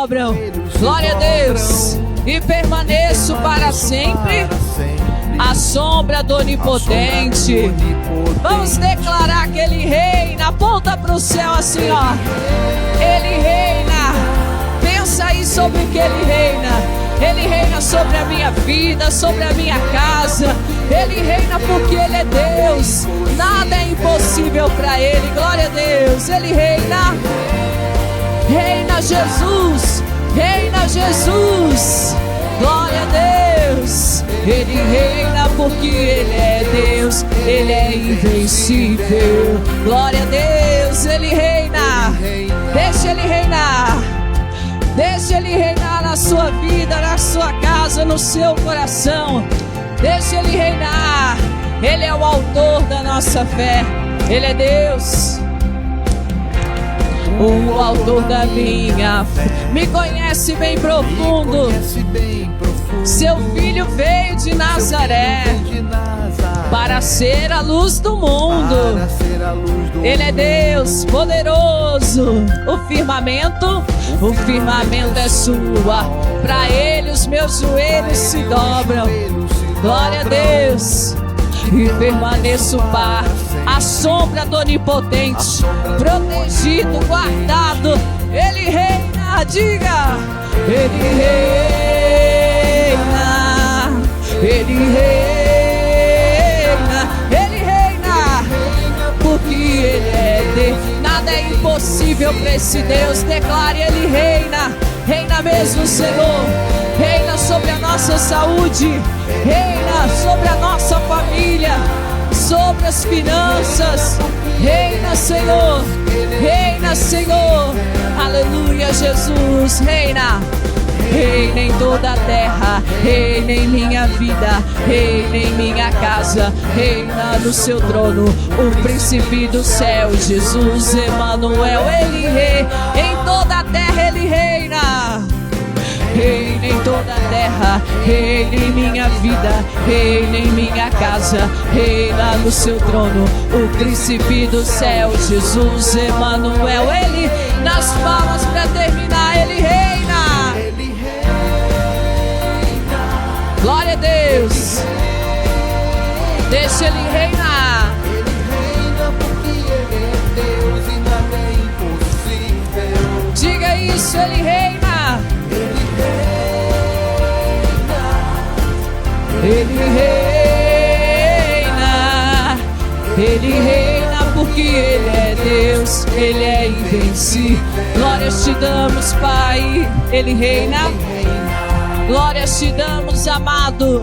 dobram. Glória a Deus. E permaneço para sempre à sombra do Onipotente. Vamos declarar que Ele reina. Aponta para o céu assim, ó. Ele reina. Pensa aí sobre o que Ele reina. Ele reina sobre a minha vida, sobre a minha casa. Ele reina porque Ele é Deus. Nada é impossível para Ele. Glória a Deus. Ele reina. Reina Jesus. Reina Jesus. Glória a Deus. Ele reina porque Ele é Deus. Ele é invencível. Glória a Deus. Ele reina. Deixa Ele reinar. Deixa Ele reinar na sua vida, na sua casa, no seu coração. Deixa Ele reinar. Ele é o autor da nossa fé. Ele é Deus, o autor da minha fé. Me conhece bem profundo. Seu filho veio de Nazaré para ser a luz do mundo. Ele é Deus poderoso. O firmamento é sua. Para Ele os meus joelhos se dobram. Glória a Deus. E permaneço à sombra do Onipotente, protegido, guardado. Ele reina, diga. Ele reina. Ele reina. Ele reina. Porque Ele é Deus. Nada é impossível para esse Deus. Declare: Ele reina. Reina mesmo, Senhor. Reina sobre a nossa saúde. Reina sobre a nossa família. Sobre as finanças. Reina, Senhor. Reina, Senhor. Aleluia, Jesus. Reina. Reina em toda a terra. Reina em minha vida. Reina em minha casa. Reina no seu trono. O príncipe do céu, Jesus Emanuel. Ele reina. Em toda a terra Ele reina. Reina em toda a terra, reina em minha vida, reina em minha casa, reina no seu trono, o príncipe do céu, Jesus Emanuel. Ele, nas palmas para terminar, Ele reina. Glória a Deus. Deixa Ele reinar. Diga isso, Ele reina. Ele reina. Ele reina porque Ele é Deus. Ele é invencível. Glórias te damos, Pai. Ele reina. Glórias te damos, amado.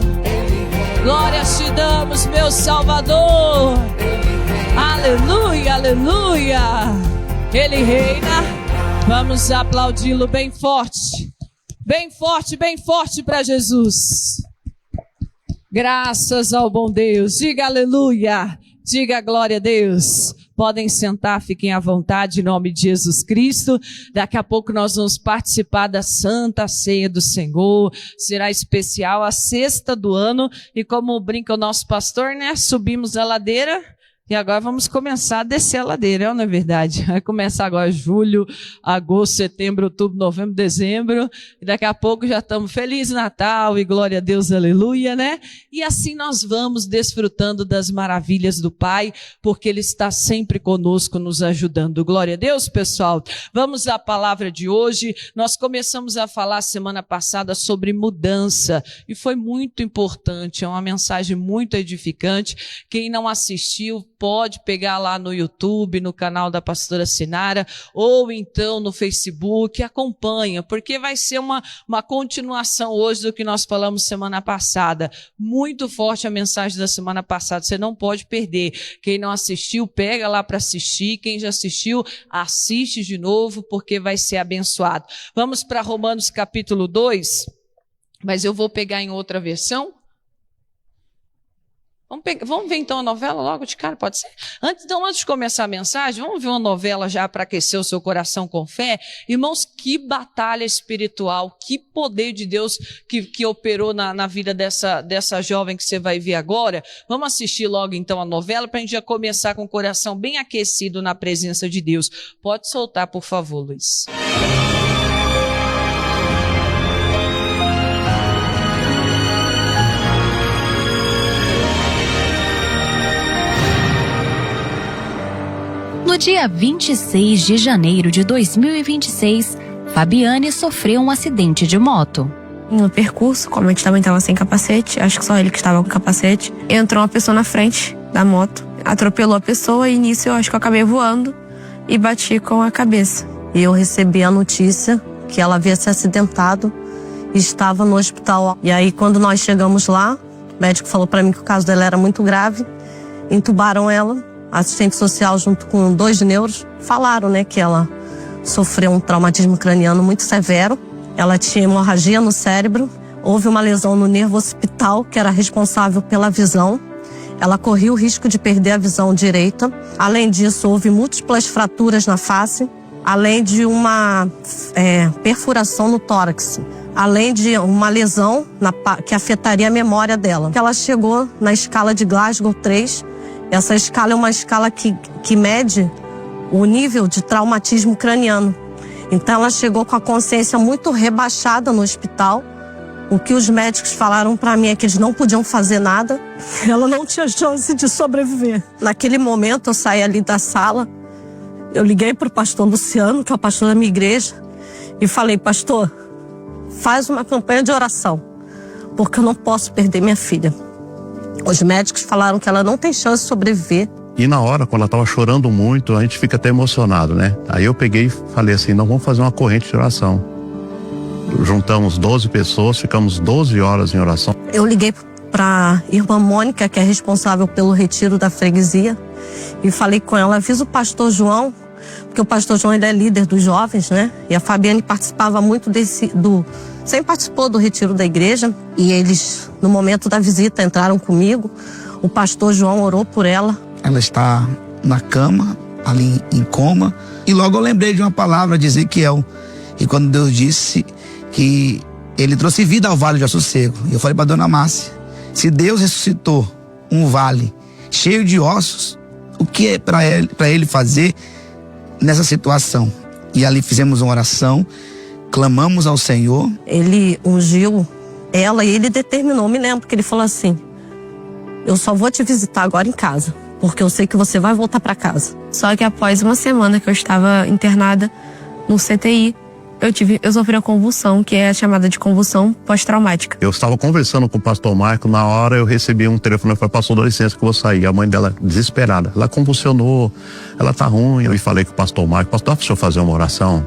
Glórias te damos, meu Salvador. Aleluia, aleluia. Ele reina. Vamos aplaudi-lo bem forte. Bem forte, bem forte para Jesus. Graças ao bom Deus. Diga aleluia. Diga glória a Deus. Podem sentar, fiquem à vontade em nome de Jesus Cristo. Daqui a pouco nós vamos participar da Santa Ceia do Senhor. Será especial, a sexta do ano. E como brinca o nosso pastor, né? Subimos a ladeira. E agora vamos começar a descer a ladeira, não é verdade? Vai começar agora julho, agosto, setembro, outubro, novembro, dezembro. E daqui a pouco já estamos Feliz Natal e glória a Deus, aleluia, né? E assim nós vamos desfrutando das maravilhas do Pai, porque Ele está sempre conosco, nos ajudando. Glória a Deus, pessoal. Vamos à palavra de hoje. Nós começamos a falar semana passada sobre mudança. E foi muito importante, é uma mensagem muito edificante. Quem não assistiu, pode pegar lá no YouTube, no canal da pastora Sinara, ou então no Facebook, acompanha, porque vai ser uma continuação hoje do que nós falamos semana passada. Muito forte a mensagem da semana passada, você não pode perder. Quem não assistiu, pega lá para assistir. Quem já assistiu, assiste de novo, porque vai ser abençoado. Vamos para Romanos capítulo 2, mas eu vou pegar em outra versão. Vamos ver então a novela logo de cara, pode ser? Antes de começar a mensagem, vamos ver uma novela já para aquecer o seu coração com fé? Irmãos, que batalha espiritual, que poder de Deus que operou na vida dessa jovem que você vai ver agora. Vamos assistir logo então a novela para a gente já começar com o coração bem aquecido na presença de Deus. Pode soltar, por favor, Luiz. No dia 26 de janeiro de 2026, Fabiane sofreu um acidente de moto. No percurso, como a gente também estava sem capacete, acho que só ele que estava com capacete, entrou uma pessoa na frente da moto, atropelou a pessoa e nisso eu acho que eu acabei voando e bati com a cabeça. E eu recebi a notícia que ela havia se acidentado e estava no hospital. E aí quando nós chegamos lá, o médico falou para mim que o caso dela era muito grave, entubaram ela, a assistente social junto com 2 neuros, falaram, né, que ela sofreu um traumatismo craniano muito severo. Ela tinha hemorragia no cérebro, houve uma lesão no nervo occipital, que era responsável pela visão. Ela corria o risco de perder a visão direita. Além disso, houve múltiplas fraturas na face, além de uma perfuração no tórax, além de uma lesão que afetaria a memória dela. Ela chegou na escala de Glasgow 3. Essa escala é uma escala que mede o nível de traumatismo craniano. Então ela chegou com a consciência muito rebaixada no hospital. O que os médicos falaram para mim é que eles não podiam fazer nada. Ela não tinha chance de sobreviver. Naquele momento eu saí ali da sala, eu liguei para o pastor Luciano, que é o pastor da minha igreja, e falei: pastor, faz uma campanha de oração, porque eu não posso perder minha filha. Os médicos falaram que ela não tem chance de sobreviver. E na hora, quando ela estava chorando muito, a gente fica até emocionado, né? Aí eu peguei e falei assim: não, vamos fazer uma corrente de oração. Juntamos 12 pessoas, ficamos 12 horas em oração. Eu liguei para a irmã Mônica, que é responsável pelo retiro da freguesia, e falei com ela: avisa o pastor João, porque o pastor João ele é líder dos jovens, né? E a Fabiane participava muito sempre participou do retiro da igreja, e eles, no momento da visita, entraram comigo. O pastor João orou por ela. Ela está na cama, ali em coma. E logo eu lembrei de uma palavra de Ezequiel. E quando Deus disse que ele trouxe vida ao vale de Assossego. E eu falei para dona Márcia: se Deus ressuscitou um vale cheio de ossos, o que é para ele fazer nessa situação? E ali fizemos uma oração, clamamos ao Senhor. Ele ungiu ela e ele determinou, me lembro que ele falou assim: eu só vou te visitar agora em casa, porque eu sei que você vai voltar para casa. Só que após uma semana que eu estava internada no CTI, eu sofri uma convulsão, que é chamada de convulsão pós-traumática. Eu estava conversando com o pastor Marco, na hora eu recebi um telefone, eu falei: pastor, dá licença que eu vou sair. A mãe dela, desesperada, ela convulsionou, ela tá ruim. Eu falei com o pastor Marco: pastor, deixa eu fazer uma oração.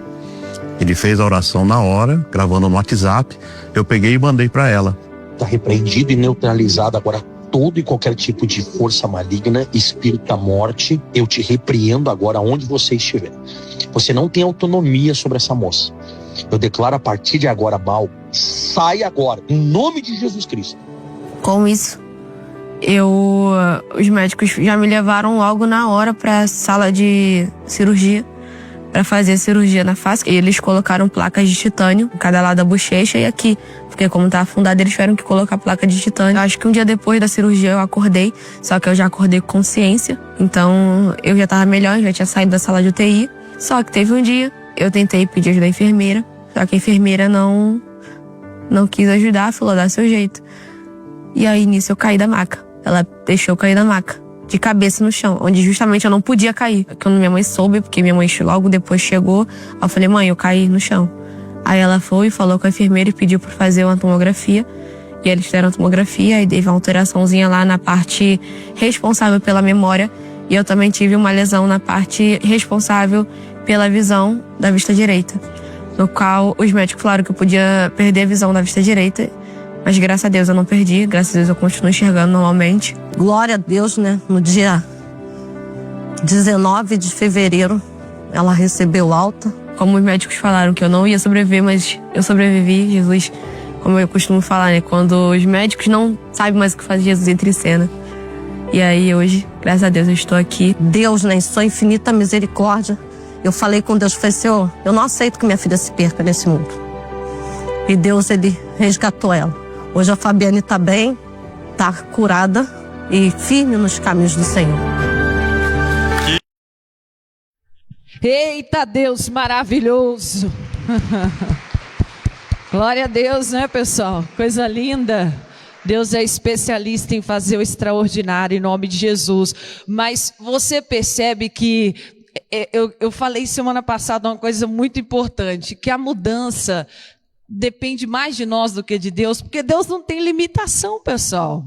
Ele fez a oração na hora, gravando no WhatsApp, eu peguei e mandei para ela. Tá repreendido e neutralizado agora todo e qualquer tipo de força maligna, espírito da morte. Eu te repreendo agora onde você estiver. Você não tem autonomia sobre essa moça. Eu declaro a partir de agora, mal, sai agora, em nome de Jesus Cristo. Com isso, os médicos já me levaram logo na hora para a sala de cirurgia, para fazer cirurgia na face. E eles colocaram placas de titânio em cada lado da bochecha e aqui, porque como tá afundado, eles tiveram que colocar placa de titânio. Acho que um dia depois da cirurgia eu acordei, só que eu já acordei com consciência, então eu já tava melhor, já tinha saído da sala de UTI. Só que teve um dia, eu tentei pedir ajuda da enfermeira, só que a enfermeira não quis ajudar, falou: dá seu jeito. E aí nisso eu caí da maca. Ela deixou eu cair da maca, de cabeça no chão, onde justamente eu não podia cair. Quando minha mãe soube, porque minha mãe logo depois chegou, eu falei: mãe, eu caí no chão. Aí ela foi e falou com a enfermeira e pediu para fazer uma tomografia. E eles fizeram a tomografia e teve uma alteraçãozinha lá na parte responsável pela memória. E eu também tive uma lesão na parte responsável pela visão da vista direita, no qual os médicos falaram que eu podia perder a visão da vista direita, mas graças a Deus eu não perdi, graças a Deus eu continuo enxergando normalmente. Glória a Deus, né? No dia 19 de fevereiro, ela recebeu alta. Como os médicos falaram que eu não ia sobreviver, mas eu sobrevivi. Jesus, como eu costumo falar, né? Quando os médicos não sabem mais o que faz, Jesus entra em cena. E aí hoje, graças a Deus, eu estou aqui. Deus, né, em sua infinita misericórdia, eu falei com Deus, falei: Senhor, eu não aceito que minha filha se perca nesse mundo. E Deus, ele resgatou ela. Hoje a Fabiane está bem, está curada e firme nos caminhos do Senhor. Eita Deus maravilhoso! Glória a Deus, né, pessoal? Coisa linda. Deus é especialista em fazer o extraordinário em nome de Jesus. Mas você percebe que eu falei semana passada uma coisa muito importante, que a mudança depende mais de nós do que de Deus, porque Deus não tem limitação, pessoal.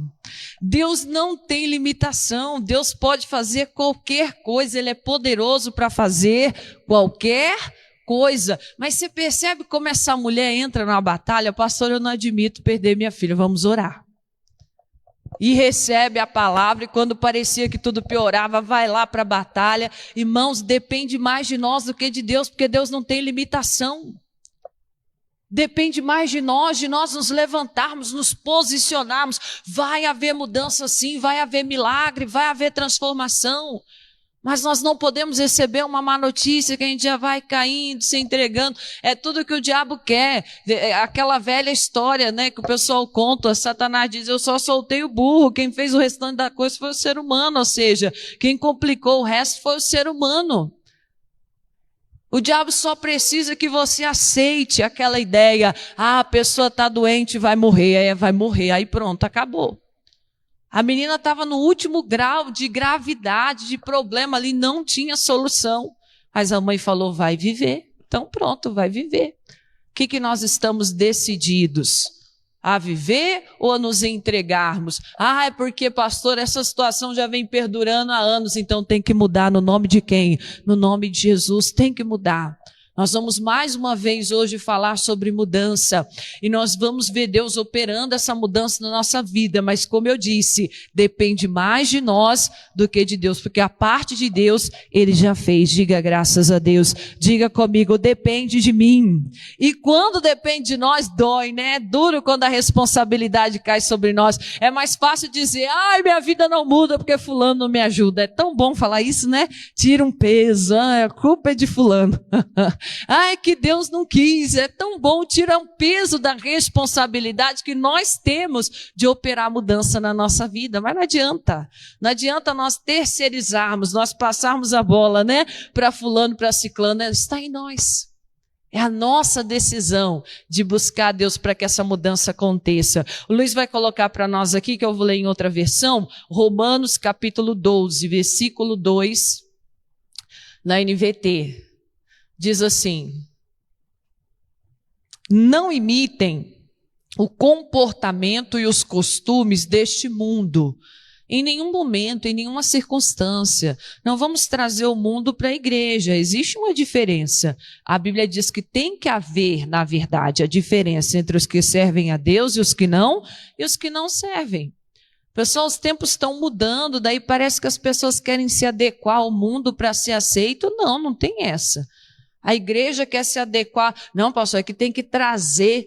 Deus não tem limitação. Deus pode fazer qualquer coisa, Ele é poderoso para fazer qualquer coisa. Mas você percebe como essa mulher entra na batalha? Pastor, eu não admito perder minha filha, vamos orar. E recebe a palavra, e quando parecia que tudo piorava, vai lá para a batalha. Irmãos, depende mais de nós do que de Deus, porque Deus não tem limitação. Depende mais de nós nos levantarmos, nos posicionarmos. Vai haver mudança sim, vai haver milagre, vai haver transformação. Mas nós não podemos receber uma má notícia que a gente já vai caindo, se entregando. É tudo que o diabo quer. Aquela velha história, né, que o pessoal conta. Satanás diz, eu só soltei o burro. Quem fez o restante da coisa foi o ser humano. Ou seja, quem complicou o resto foi o ser humano. O diabo só precisa que você aceite aquela ideia. Ah, a pessoa está doente, vai morrer. Vai morrer. Aí pronto, acabou. A menina estava no último grau de gravidade, de problema ali, não tinha solução. Mas a mãe falou, vai viver. Então pronto, vai viver. O que nós estamos decididos? A viver ou a nos entregarmos? Ah, é porque, pastor, essa situação já vem perdurando há anos, então tem que mudar. No nome de quem? No nome de Jesus, tem que mudar. Nós vamos mais uma vez hoje falar sobre mudança e nós vamos ver Deus operando essa mudança na nossa vida, mas como eu disse, depende mais de nós do que de Deus, porque a parte de Deus Ele já fez. Diga graças a Deus, diga comigo, depende de mim. E quando depende de nós, dói, né? É duro quando a responsabilidade cai sobre nós. É mais fácil dizer, ai, minha vida não muda porque fulano não me ajuda. É tão bom falar isso, né? Tira um peso, a culpa é de fulano. Ai, que Deus não quis, é tão bom tirar um peso da responsabilidade que nós temos de operar mudança na nossa vida, mas não adianta nós terceirizarmos, nós passarmos a bola, né, para fulano, para ciclano, está em nós. É a nossa decisão de buscar Deus para que essa mudança aconteça. O Luiz vai colocar para nós aqui, que eu vou ler em outra versão, Romanos capítulo 12, versículo 2, na NVT. Diz assim, não imitem o comportamento e os costumes deste mundo, em nenhum momento, em nenhuma circunstância. Não vamos trazer o mundo para a igreja, existe uma diferença. A Bíblia diz que tem que haver, na verdade, a diferença entre os que servem a Deus e os que não servem. Pessoal, os tempos estão mudando, daí parece que as pessoas querem se adequar ao mundo para ser aceito. Não tem essa. A igreja quer se adequar. Não, pastor, é que tem que trazer.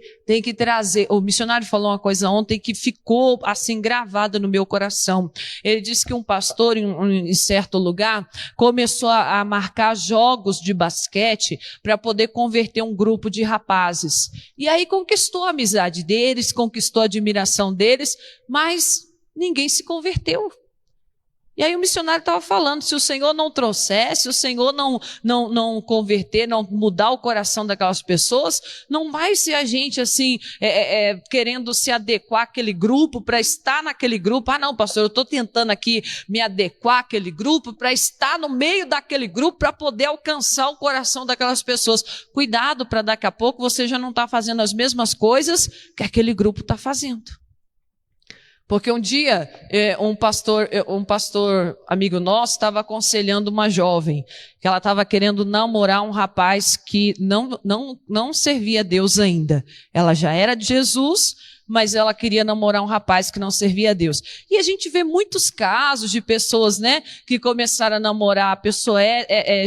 O missionário falou uma coisa ontem que ficou assim gravada no meu coração. Ele disse que um pastor em certo lugar começou a marcar jogos de basquete para poder converter um grupo de rapazes. E aí conquistou a amizade deles, conquistou a admiração deles, mas ninguém se converteu. E aí o missionário estava falando, se o Senhor não trouxesse, se o Senhor não converter, não mudar o coração daquelas pessoas, não vai ser a gente assim, querendo se adequar àquele grupo, para estar naquele grupo. Ah não, pastor, eu estou tentando aqui me adequar àquele grupo, para estar no meio daquele grupo, para poder alcançar o coração daquelas pessoas. Cuidado para daqui a pouco você já não está fazendo as mesmas coisas que aquele grupo está fazendo. Porque um dia, um pastor amigo nosso estava aconselhando uma jovem, que ela estava querendo namorar um rapaz que não servia a Deus ainda. Ela já era de Jesus, mas ela queria namorar um rapaz que não servia a Deus. E a gente vê muitos casos de pessoas, né, que começaram a namorar, a pessoa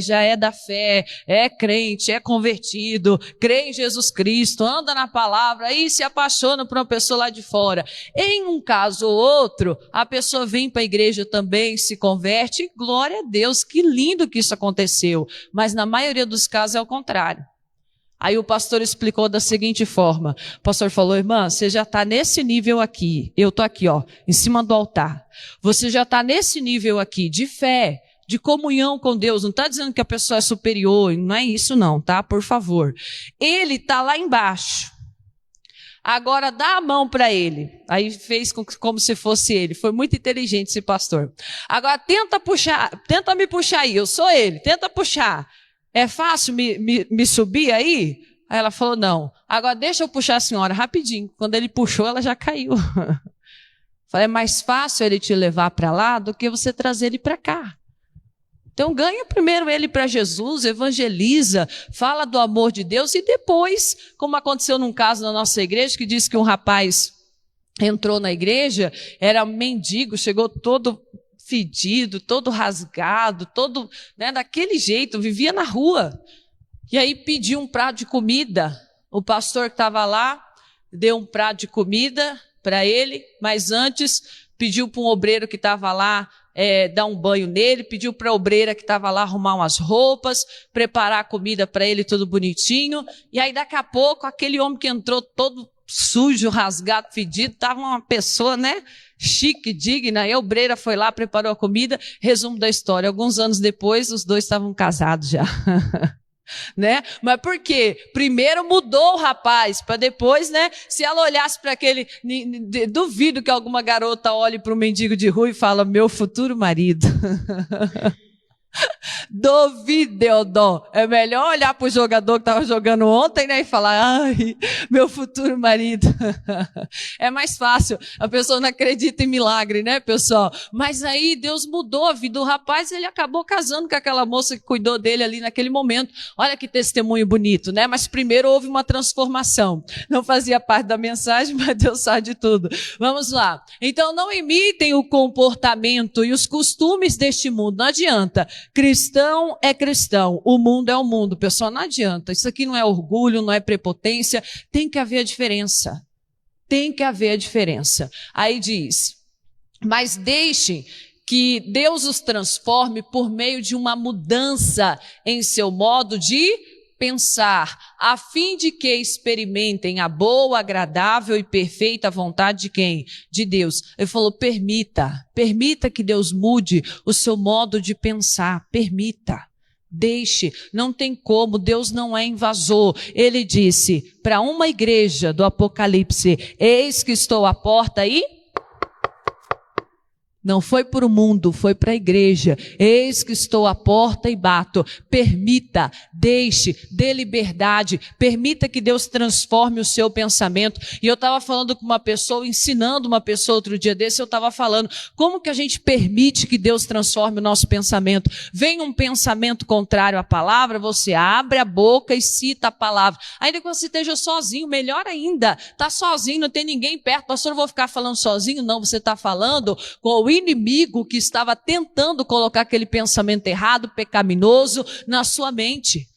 já é da fé, é crente, é convertido, crê em Jesus Cristo, anda na palavra, aí se apaixona por uma pessoa lá de fora. Em um caso ou outro, a pessoa vem para a igreja também, se converte, glória a Deus, que lindo que isso aconteceu. Mas na maioria dos casos é o contrário. Aí o pastor explicou da seguinte forma. O pastor falou, irmã, você já está nesse nível aqui. Eu estou aqui, em cima do altar. Você já está nesse nível aqui de fé, de comunhão com Deus. Não está dizendo que a pessoa é superior, não é isso não, tá? Por favor. Ele está lá embaixo. Agora dá a mão para ele. Aí fez como se fosse ele. Foi muito inteligente esse pastor. Agora tenta me puxar aí. Eu sou ele, tenta puxar. É fácil me subir aí? Aí ela falou, não. Agora deixa eu puxar a senhora rapidinho. Quando ele puxou, ela já caiu. Falei, é mais fácil ele te levar para lá do que você trazer ele para cá. Então ganha primeiro ele para Jesus, evangeliza, fala do amor de Deus e depois, como aconteceu num caso na nossa igreja, que disse que um rapaz entrou na igreja, era mendigo, chegou todo fedido, todo rasgado, todo, né, daquele jeito, vivia na rua. E aí pediu um prato de comida. O pastor que estava lá deu um prato de comida para ele, mas antes pediu para um obreiro que estava lá dar um banho nele, pediu para a obreira que estava lá arrumar umas roupas, preparar a comida para ele tudo bonitinho. E aí daqui a pouco aquele homem que entrou todo sujo, rasgado, fedido, estava uma pessoa, né, chique, digna. E a obreira foi lá, preparou a comida. Resumo da história, alguns anos depois os dois estavam casados já. Né? Mas por quê? Primeiro mudou o rapaz, para depois, né? Se ela olhasse para aquele, duvido que alguma garota olhe para um mendigo de rua e fala, meu futuro marido. Duvido, dó. É melhor olhar para o jogador que estava jogando ontem, né, e falar, ai, meu futuro marido. É mais fácil. A pessoa não acredita em milagre, né, pessoal? Mas aí Deus mudou a vida do rapaz, ele acabou casando com aquela moça que cuidou dele ali naquele momento. Olha que testemunho bonito, né? Mas primeiro houve uma transformação. Não fazia parte da mensagem, mas Deus sabe de tudo. Vamos lá. Então não imitem o comportamento e os costumes deste mundo. Não adianta. Cristão é cristão, o mundo é o mundo, pessoal, não adianta, isso aqui não é orgulho, não é prepotência, tem que haver a diferença, tem que haver a diferença. Aí diz, mas deixem que Deus os transforme por meio de uma mudança em seu modo de pensar, a fim de que experimentem a boa, agradável e perfeita vontade de quem? De Deus. Ele falou, permita que Deus mude o seu modo de pensar, permita, deixe, não tem como, Deus não é invasor. Ele disse para uma igreja do Apocalipse, eis que estou à porta e... Não foi para o mundo, foi para a igreja. Eis que estou à porta e bato. Permita, deixe, dê liberdade. Permita que Deus transforme o seu pensamento. E eu estava falando com uma pessoa, ensinando uma pessoa outro dia desse, eu estava falando, como que a gente permite que Deus transforme o nosso pensamento? Vem um pensamento contrário à palavra, você abre a boca e cita a palavra. Ainda que você esteja sozinho, melhor ainda. Está sozinho, não tem ninguém perto. Pastor, eu vou ficar falando sozinho? Não, você está falando com o inimigo que estava tentando colocar aquele pensamento errado, pecaminoso na sua mente.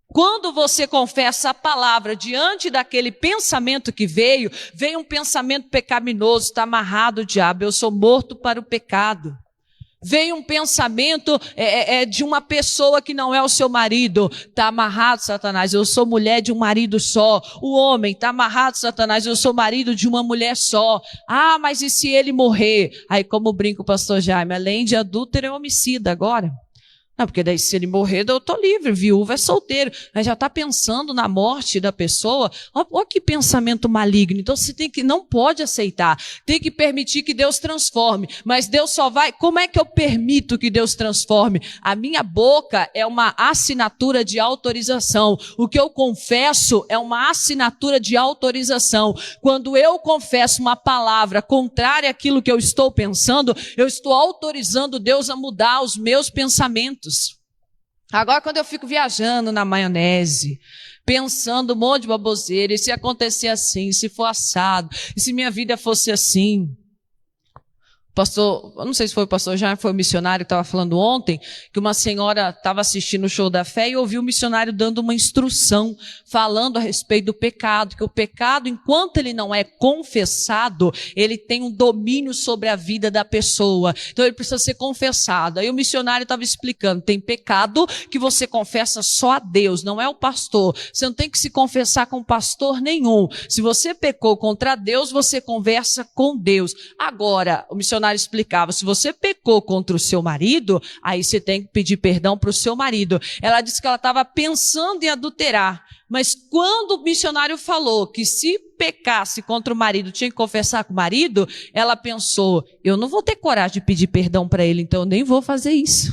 Quando você confessa a palavra diante daquele pensamento que veio um pensamento pecaminoso, está amarrado o diabo, eu sou morto para o pecado. Veio um pensamento de uma pessoa que não é o seu marido, está amarrado, Satanás, eu sou mulher de um marido só. O homem está amarrado, Satanás, eu sou marido de uma mulher só. Ah, mas e se ele morrer? Aí como brinca o pastor Jaime, além de adúltero é homicida agora. Não, porque daí se ele morrer, eu estou livre, viúva é solteiro. Mas já está pensando na morte da pessoa. Olha que pensamento maligno. Então você não pode aceitar. Tem que permitir que Deus transforme. Mas Deus só vai... Como é que eu permito que Deus transforme? A minha boca é uma assinatura de autorização. O que eu confesso é uma assinatura de autorização. Quando eu confesso uma palavra contrária àquilo que eu estou pensando, eu estou autorizando Deus a mudar os meus pensamentos. Agora, quando eu fico viajando na maionese, pensando um monte de baboseira, e se acontecer assim, se for assado, e se minha vida fosse assim... Pastor, eu não sei se foi o pastor Jaime, foi o missionário que estava falando ontem, que uma senhora estava assistindo o show da fé e ouviu o missionário dando uma instrução, falando a respeito do pecado, que o pecado, enquanto ele não é confessado, ele tem um domínio sobre a vida da pessoa. Então ele precisa ser confessado. Aí o missionário estava explicando, tem pecado que você confessa só a Deus, não é o pastor. Você não tem que se confessar com pastor nenhum. Se você pecou contra Deus, você conversa com Deus. Agora, o missionário missionária explicava, se você pecou contra o seu marido, aí você tem que pedir perdão para o seu marido. Ela disse que ela estava pensando em adulterar, mas quando o missionário falou que se pecasse contra o marido, tinha que confessar com o marido, ela pensou, eu não vou ter coragem de pedir perdão para ele, então eu nem vou fazer isso.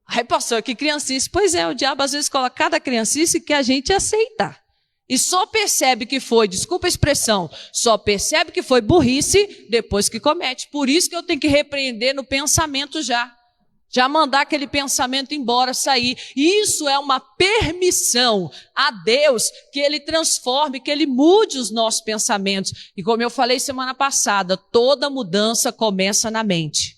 Aí pastor, que criancice. Pois é, o diabo às vezes coloca cada criancice que a gente aceita. E só percebe que foi, desculpa a expressão, só percebe que foi burrice depois que comete. Por isso que eu tenho que repreender no pensamento já. Já mandar aquele pensamento embora, sair. Isso é uma permissão a Deus que Ele transforme, que Ele mude os nossos pensamentos. E como eu falei semana passada, toda mudança começa na mente.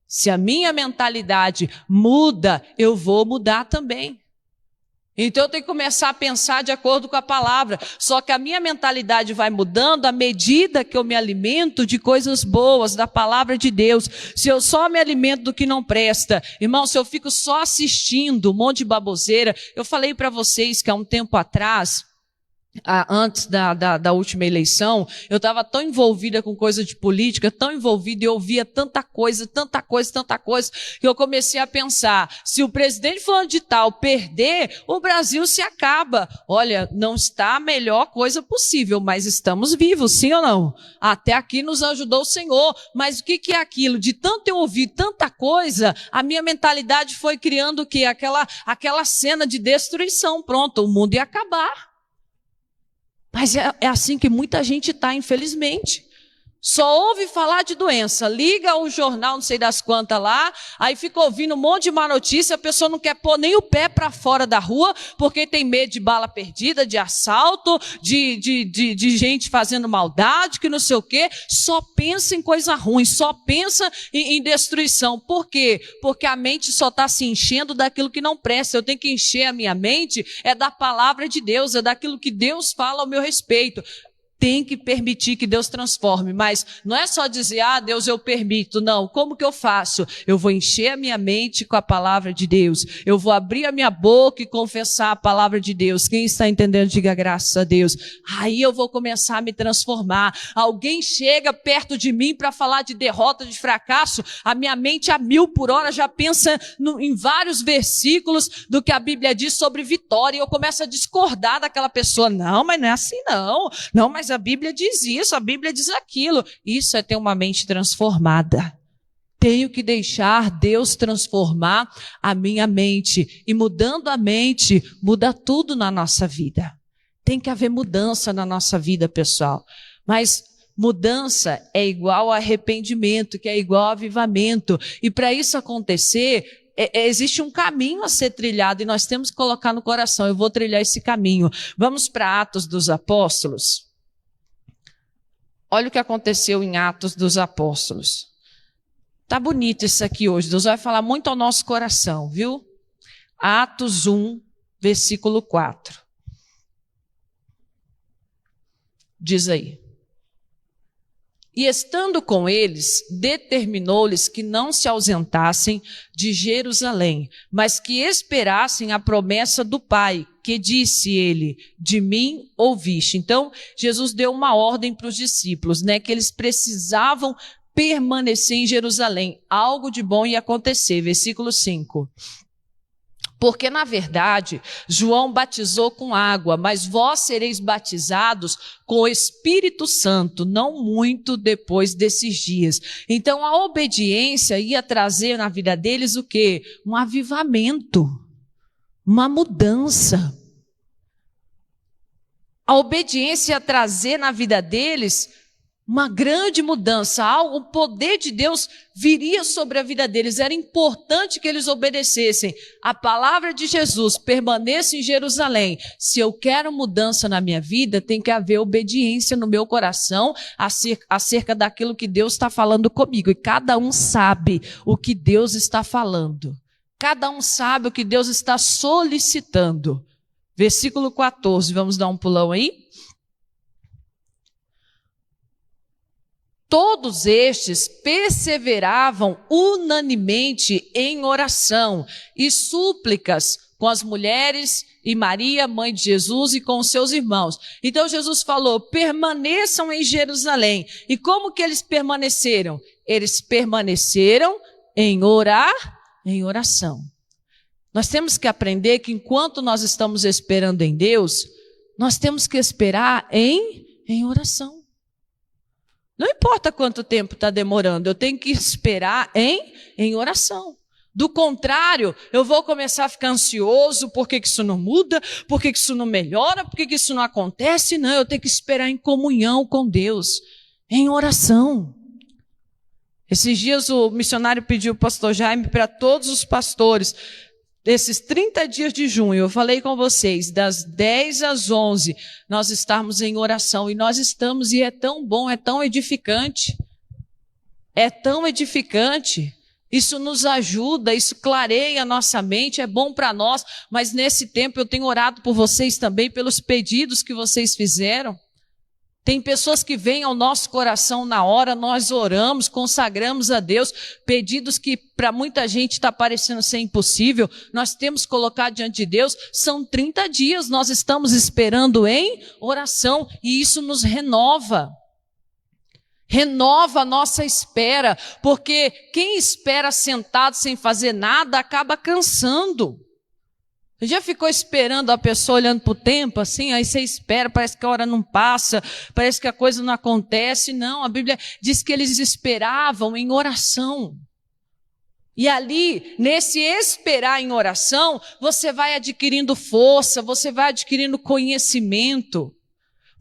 Se a minha mentalidade muda, eu vou mudar também. Então eu tenho que começar a pensar de acordo com a palavra. Só que a minha mentalidade vai mudando à medida que eu me alimento de coisas boas, da palavra de Deus. Se eu só me alimento do que não presta, irmão, se eu fico só assistindo um monte de baboseira, eu falei para vocês que há um tempo atrás, antes da última eleição, eu estava tão envolvida com coisa de política, tão envolvida, e eu ouvia tanta coisa, que eu comecei a pensar, se o presidente fulano de tal perder, o Brasil se acaba. Olha, não está a melhor coisa possível, mas estamos vivos, sim ou não? Até aqui nos ajudou o Senhor, mas o que é aquilo? De tanto eu ouvir tanta coisa, a minha mentalidade foi criando o quê? Aquela cena de destruição, pronto, o mundo ia acabar. Mas é assim que muita gente está, infelizmente. Só ouve falar de doença, liga o jornal, não sei das quantas lá, aí fica ouvindo um monte de má notícia, a pessoa não quer pôr nem o pé para fora da rua, porque tem medo de bala perdida, de assalto, de gente fazendo maldade, que não sei o quê, só pensa em coisa ruim, só pensa em destruição. Por quê? Porque a mente só está se enchendo daquilo que não presta. Eu tenho que encher a minha mente, é da palavra de Deus, é daquilo que Deus fala ao meu respeito. Tem que permitir que Deus transforme, mas não é só dizer, Deus, eu permito. Não, como que eu faço? Eu vou encher a minha mente com a palavra de Deus. Eu vou abrir a minha boca e confessar a palavra de Deus. Quem está entendendo, diga graças a Deus. Aí eu vou começar a me transformar. Alguém chega perto de mim para falar de derrota, de fracasso, a minha mente a 1000 por hora já pensa em vários versículos do que a Bíblia diz sobre vitória, e eu começo a discordar daquela pessoa. Não, mas não é assim não. Não, mas a Bíblia diz isso, a Bíblia diz aquilo. Isso é ter uma mente transformada. Tenho que deixar Deus transformar a minha mente. E mudando a mente, muda tudo na nossa vida. Tem que haver mudança na nossa vida, pessoal. Mas mudança é igual a arrependimento, que é igual a avivamento. E para isso acontecer, existe um caminho a ser trilhado e nós temos que colocar no coração. Eu vou trilhar esse caminho. Vamos para Atos dos Apóstolos. Olha o que aconteceu em Atos dos Apóstolos. Tá bonito isso aqui hoje. Deus vai falar muito ao nosso coração, viu? Atos 1, versículo 4. Diz aí. E estando com eles, determinou-lhes que não se ausentassem de Jerusalém, mas que esperassem a promessa do Pai, que disse ele, de mim ouviste. Então, Jesus deu uma ordem para os discípulos, que eles precisavam permanecer em Jerusalém. Algo de bom ia acontecer. Versículo 5. Porque, na verdade, João batizou com água, mas vós sereis batizados com o Espírito Santo, não muito depois desses dias. Então, a obediência ia trazer na vida deles o quê? Um avivamento, uma mudança. A obediência ia trazer na vida deles uma grande mudança, o poder de Deus viria sobre a vida deles. Era importante que eles obedecessem a palavra de Jesus, permaneçam em Jerusalém. Se eu quero mudança na minha vida, tem que haver obediência no meu coração acerca daquilo que Deus está falando comigo. E cada um sabe o que Deus está falando. Cada um sabe o que Deus está solicitando. Versículo 14, vamos dar um pulão aí? Todos estes perseveravam unanimemente em oração e súplicas com as mulheres e Maria, mãe de Jesus, e com os seus irmãos. Então Jesus falou: permaneçam em Jerusalém. E como que eles permaneceram? Eles permaneceram em oração. Nós temos que aprender que enquanto nós estamos esperando em Deus, nós temos que esperar em oração. Não importa quanto tempo está demorando, eu tenho que esperar em oração. Do contrário, eu vou começar a ficar ansioso, por que isso não muda, por que isso não melhora, por que isso não acontece? Não, eu tenho que esperar em comunhão com Deus, em oração. Esses dias o missionário pediu o pastor Jaime para todos os pastores, esses 30 dias de junho, eu falei com vocês, das 10 às 11, nós estamos em oração, e nós estamos, e é tão bom, é tão edificante. É tão edificante. Isso nos ajuda, isso clareia a nossa mente, é bom para nós, mas nesse tempo eu tenho orado por vocês também, pelos pedidos que vocês fizeram. Tem pessoas que vêm ao nosso coração na hora, nós oramos, consagramos a Deus, pedidos que para muita gente está parecendo ser impossível, nós temos que colocar diante de Deus. São 30 dias, nós estamos esperando em oração, e isso nos renova. Renova a nossa espera, porque quem espera sentado sem fazer nada acaba cansando. Você já ficou esperando a pessoa olhando para o tempo assim? Aí você espera, parece que a hora não passa, parece que a coisa não acontece. Não, a Bíblia diz que eles esperavam em oração. E ali, nesse esperar em oração, você vai adquirindo força, você vai adquirindo conhecimento,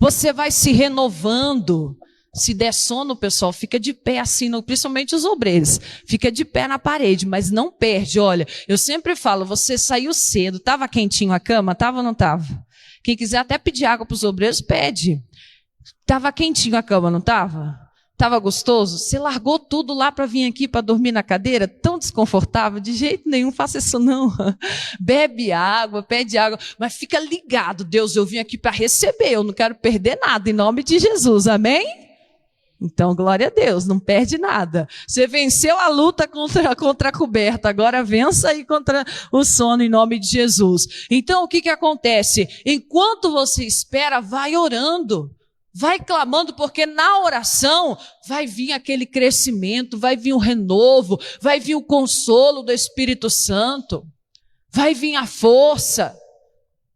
você vai se renovando. Se der sono, pessoal, fica de pé assim, principalmente os obreiros. Fica de pé na parede, mas não perde. Olha, eu sempre falo, você saiu cedo, estava quentinho a cama? Estava ou não estava? Quem quiser até pedir água para os obreiros, pede. Estava quentinho a cama, não estava? Estava gostoso? Você largou tudo lá para vir aqui para dormir na cadeira? Tão desconfortável? De jeito nenhum, faça isso não. Bebe água, pede água, mas fica ligado. Deus, eu vim aqui para receber, eu não quero perder nada, em nome de Jesus, amém? Então, glória a Deus, não perde nada. Você venceu a luta contra a coberta, agora vença aí contra o sono em nome de Jesus. Então, o que acontece? Enquanto você espera, vai orando, vai clamando, porque na oração vai vir aquele crescimento, vai vir o renovo, vai vir o consolo do Espírito Santo, vai vir a força.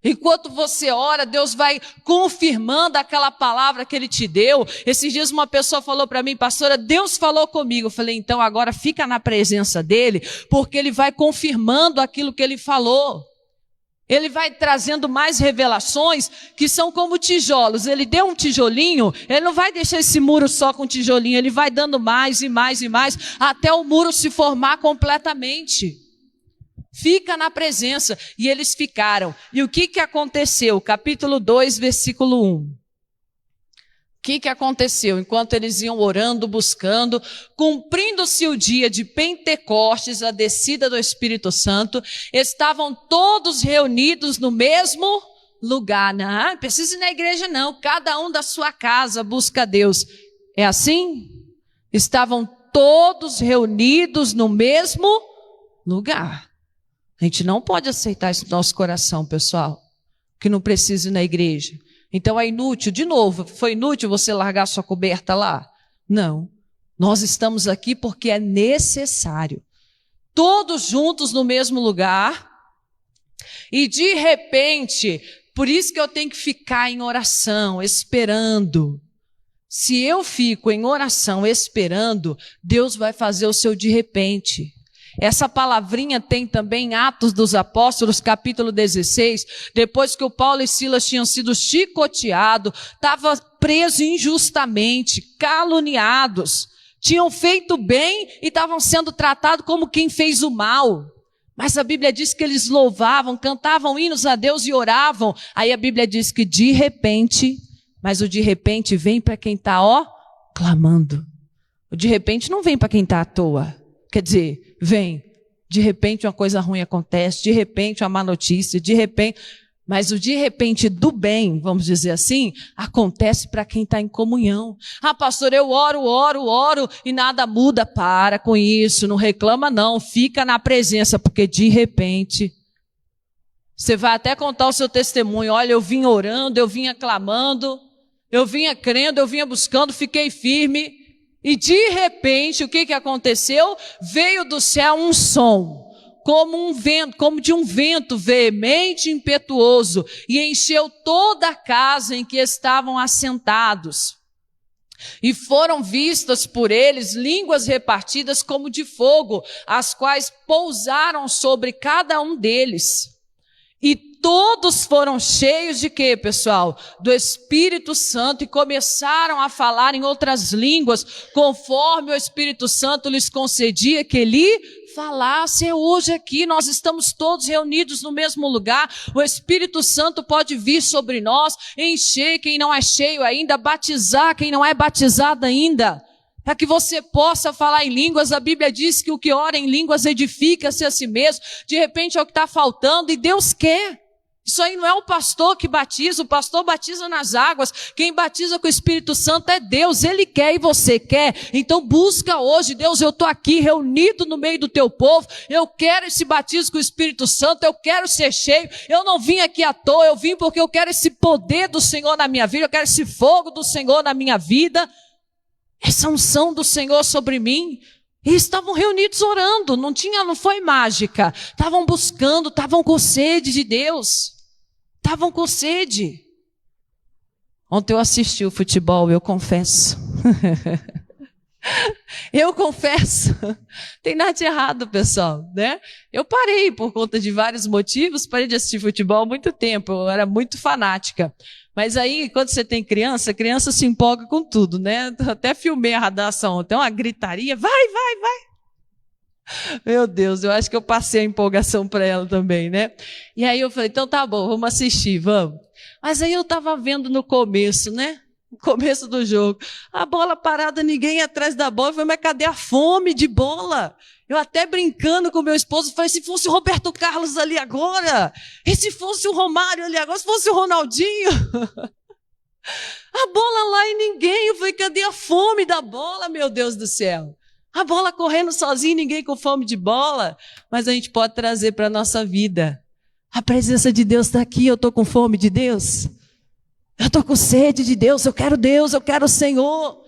Enquanto você ora, Deus vai confirmando aquela palavra que Ele te deu. Esses dias uma pessoa falou para mim: pastora, Deus falou comigo. Eu falei: então agora fica na presença dEle, porque Ele vai confirmando aquilo que Ele falou. Ele vai trazendo mais revelações que são como tijolos. Ele deu um tijolinho, Ele não vai deixar esse muro só com tijolinho, Ele vai dando mais e mais e mais, até o muro se formar completamente. Fica na presença. E eles ficaram. E o que aconteceu? Capítulo 2, versículo 1. O que aconteceu? Enquanto eles iam orando, buscando, cumprindo-se o dia de Pentecostes, a descida do Espírito Santo, estavam todos reunidos no mesmo lugar. Não precisa ir na igreja não, cada um da sua casa busca a Deus. É assim? Estavam todos reunidos no mesmo lugar. A gente não pode aceitar isso no nosso coração, pessoal, que não precisa ir na igreja. Então é inútil, de novo, foi inútil você largar sua coberta lá? Não. Nós estamos aqui porque é necessário. Todos juntos no mesmo lugar. E de repente, por isso que eu tenho que ficar em oração, esperando. Se eu fico em oração, esperando, Deus vai fazer o seu de repente. Essa palavrinha tem também em Atos dos Apóstolos, capítulo 16, depois que o Paulo e Silas tinham sido chicoteados, estavam presos injustamente, caluniados, tinham feito bem e estavam sendo tratados como quem fez o mal. Mas a Bíblia diz que eles louvavam, cantavam hinos a Deus e oravam. Aí a Bíblia diz que de repente, mas o de repente vem para quem está, clamando. O de repente não vem para quem está à toa. Quer dizer, vem, de repente uma coisa ruim acontece, de repente uma má notícia, de repente, Mas o de repente do bem, vamos dizer assim, acontece para quem está em comunhão. Ah, pastor, eu oro e nada muda. Para com isso, não reclama não, fica na presença, porque de repente você vai até contar o seu testemunho. Olha, eu vinha orando, eu vinha clamando, eu vinha crendo, eu vinha buscando, fiquei firme. E de repente, o que aconteceu? Veio do céu um som, como um vento, como de um vento veemente e impetuoso, e encheu toda a casa em que estavam assentados. E foram vistas por eles línguas repartidas como de fogo, as quais pousaram sobre cada um deles. E todos foram cheios de quê, pessoal? Do Espírito Santo, e começaram a falar em outras línguas, conforme o Espírito Santo lhes concedia que lhe falasse. Hoje aqui nós estamos todos reunidos no mesmo lugar. O Espírito Santo pode vir sobre nós, encher quem não é cheio ainda, batizar quem não é batizado ainda, para que você possa falar em línguas. A Bíblia diz que o que ora em línguas edifica-se a si mesmo. De repente é o que está faltando e Deus quer. Isso aí não é o pastor que batiza, o pastor batiza nas águas. Quem batiza com o Espírito Santo é Deus, Ele quer e você quer. Então busca hoje, Deus, eu estou aqui reunido no meio do teu povo, eu quero esse batismo com o Espírito Santo, eu quero ser cheio, eu não vim aqui à toa, eu vim porque eu quero esse poder do Senhor na minha vida, eu quero esse fogo do Senhor na minha vida, essa unção do Senhor sobre mim. E estavam reunidos orando, não foi mágica, estavam buscando, estavam com sede de Deus. Estavam com sede. Ontem eu assisti o futebol, eu confesso. Eu confesso. Tem nada de errado, pessoal, né? Eu parei por conta de vários motivos, parei de assistir futebol há muito tempo, eu era muito fanática. Mas aí, quando você tem criança, a criança se empolga com tudo, né? Até filmei a redação, tem uma gritaria, vai. Meu Deus, eu acho que eu passei a empolgação para ela também, né? E aí eu falei, então tá bom, vamos assistir, vamos. Mas aí eu estava vendo no começo, né? No começo do jogo, a bola parada, ninguém atrás da bola. Eu falei, mas cadê a fome de bola? Eu até brincando com meu esposo, falei, se fosse o Roberto Carlos ali agora, e se fosse o Romário ali agora, se fosse o Ronaldinho... A bola lá e ninguém. Eu falei, cadê a fome da bola, meu Deus do céu? A bola correndo sozinha, ninguém com fome de bola. Mas a gente pode trazer para a nossa vida. A presença de Deus está aqui, eu estou com fome de Deus. Eu estou com sede de Deus, eu quero o Senhor.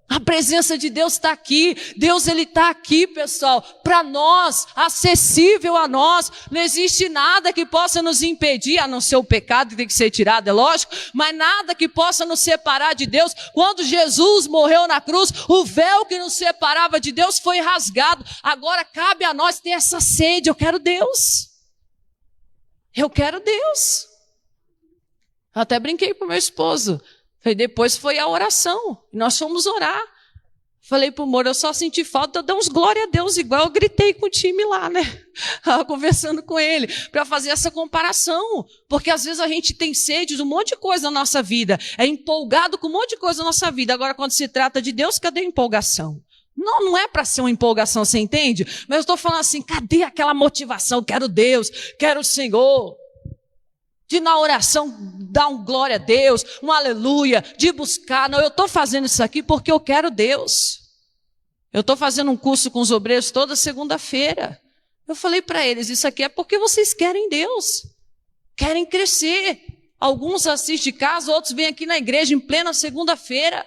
A presença de Deus está aqui. Deus, Ele está aqui, pessoal, para nós, acessível a nós. Não existe nada que possa nos impedir, a não ser o pecado que tem que ser tirado, é lógico, mas nada que possa nos separar de Deus. Quando Jesus morreu na cruz, o véu que nos separava de Deus foi rasgado. Agora cabe a nós ter essa sede. Eu quero Deus. Eu quero Deus. Eu até brinquei com meu esposo. Depois foi a oração, nós fomos orar. Falei pro Moro, eu só senti falta de dar uns glória a Deus, igual eu gritei com o time lá, né? Conversando com ele, para fazer essa comparação. Porque às vezes a gente tem sede de um monte de coisa na nossa vida, é empolgado com um monte de coisa na nossa vida. Agora, quando se trata de Deus, cadê a empolgação? Não é para ser uma empolgação, você entende? Mas eu estou falando assim, cadê aquela motivação? Quero Deus, quero o Senhor. De na oração dar um glória a Deus, um aleluia, de buscar. Não, eu estou fazendo isso aqui porque eu quero Deus. Eu estou fazendo um curso com os obreiros toda segunda-feira. Eu falei para eles, isso aqui é porque vocês querem Deus, querem crescer. Alguns assistem de casa, outros vêm aqui na igreja em plena segunda-feira,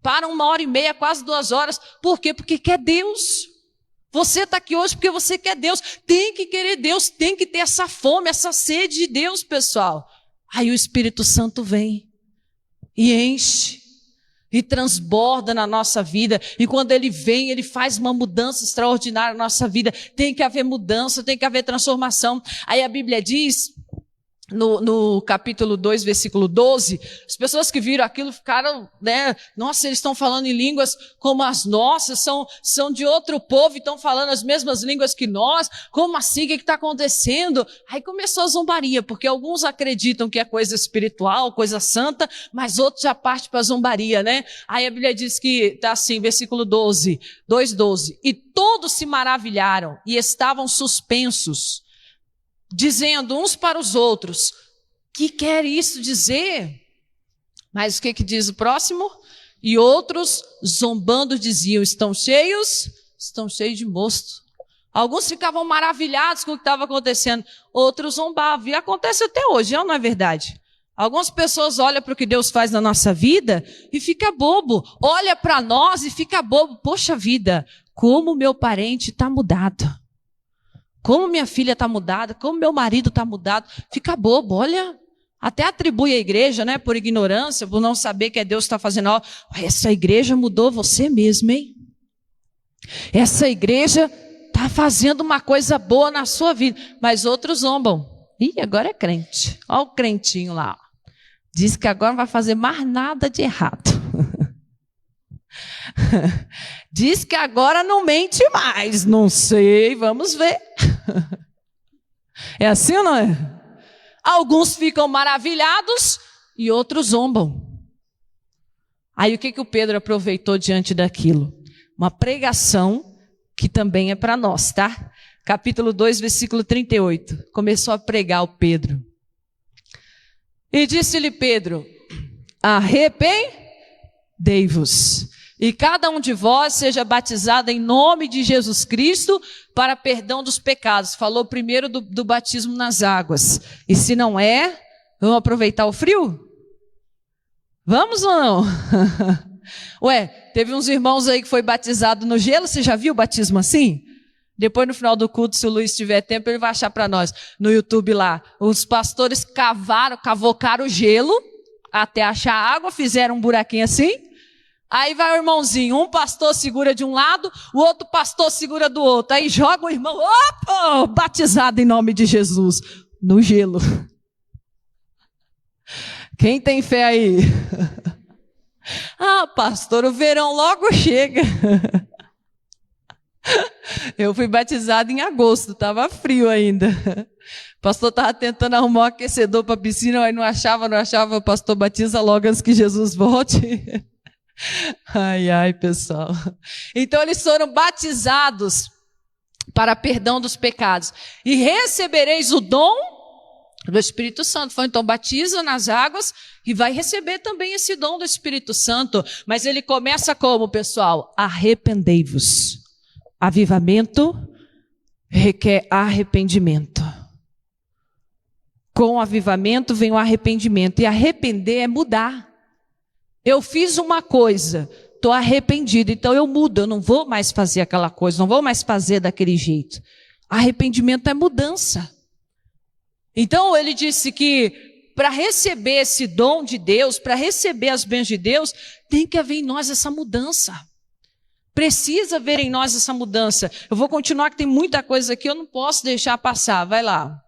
param 1h30, quase 2 horas. Por quê? Porque quer Deus. Você está aqui hoje porque você quer Deus, tem que querer Deus, tem que ter essa fome, essa sede de Deus, pessoal. Aí o Espírito Santo vem e enche e transborda na nossa vida, e quando Ele vem, Ele faz uma mudança extraordinária na nossa vida. Tem que haver mudança, tem que haver transformação. Aí a Bíblia diz... No capítulo 2, versículo 12, as pessoas que viram aquilo ficaram, né? Nossa, eles estão falando em línguas como as nossas, são de outro povo e estão falando as mesmas línguas que nós. Como assim? O que está acontecendo? Aí começou a zombaria, porque alguns acreditam que é coisa espiritual, coisa santa, mas outros já partem para a zombaria, né? Aí a Bíblia diz que está assim, versículo 12, 2:12. E todos se maravilharam e estavam suspensos, dizendo uns para os outros, Que quer isso dizer? Mas o que diz o próximo? E outros, zombando, diziam, estão cheios de mosto. Alguns ficavam maravilhados com o que estava acontecendo, outros zombavam. E acontece até hoje, não é verdade? Algumas pessoas olham para o que Deus faz na nossa vida e fica bobo. Olha para nós e fica bobo. Poxa vida, como meu parente está mudado. Como minha filha está mudada, como meu marido está mudado. Fica bobo, olha. Até atribui à igreja, né, por ignorância, por não saber que é Deus que está fazendo. Ó, essa igreja mudou você mesmo, hein? Essa igreja está fazendo uma coisa boa na sua vida. Mas outros zombam. Ih, agora é crente. Olha o crentinho lá. Diz que agora não vai fazer mais nada de errado. Diz que agora não mente mais. Não sei, vamos ver. É assim ou não é? Alguns ficam maravilhados e outros zombam. Aí o que o Pedro aproveitou diante daquilo? Uma pregação que também é para nós, tá? Capítulo 2, versículo 38. Começou a pregar o Pedro. E disse-lhe Pedro, arrependei-vos, e cada um de vós seja batizado em nome de Jesus Cristo para perdão dos pecados. Falou primeiro do batismo nas águas. E se não é, vamos aproveitar o frio? Vamos ou não? Ué, teve uns irmãos aí que foi batizado no gelo. Você já viu o batismo assim? Depois no final do culto, se o Luiz tiver tempo, ele vai achar para nós no YouTube lá. Os pastores cavocaram o gelo até achar água, fizeram um buraquinho assim. Aí vai o irmãozinho, um pastor segura de um lado, o outro pastor segura do outro. Aí joga o irmão, opa, batizado em nome de Jesus, no gelo. Quem tem fé aí? Ah, pastor, o verão logo chega. Eu fui batizado em agosto, estava frio ainda. O pastor estava tentando arrumar um aquecedor para a piscina, aí não achava, o pastor batiza logo antes que Jesus volte. Ai, pessoal. Então eles foram batizados para perdão dos pecados. E recebereis o dom do Espírito Santo. Então batiza nas águas e vai receber também esse dom do Espírito Santo. Mas ele começa como, pessoal? Arrependei-vos. Avivamento requer arrependimento. Com o avivamento vem o arrependimento. E arrepender é mudar. Eu fiz uma coisa, estou arrependido, então eu mudo, eu não vou mais fazer aquela coisa, não vou mais fazer daquele jeito. Arrependimento é mudança. Então ele disse que para receber esse dom de Deus, para receber as bênçãos de Deus, tem que haver em nós essa mudança. Precisa haver em nós essa mudança. Eu vou continuar que tem muita coisa aqui, eu não posso deixar passar, vai lá.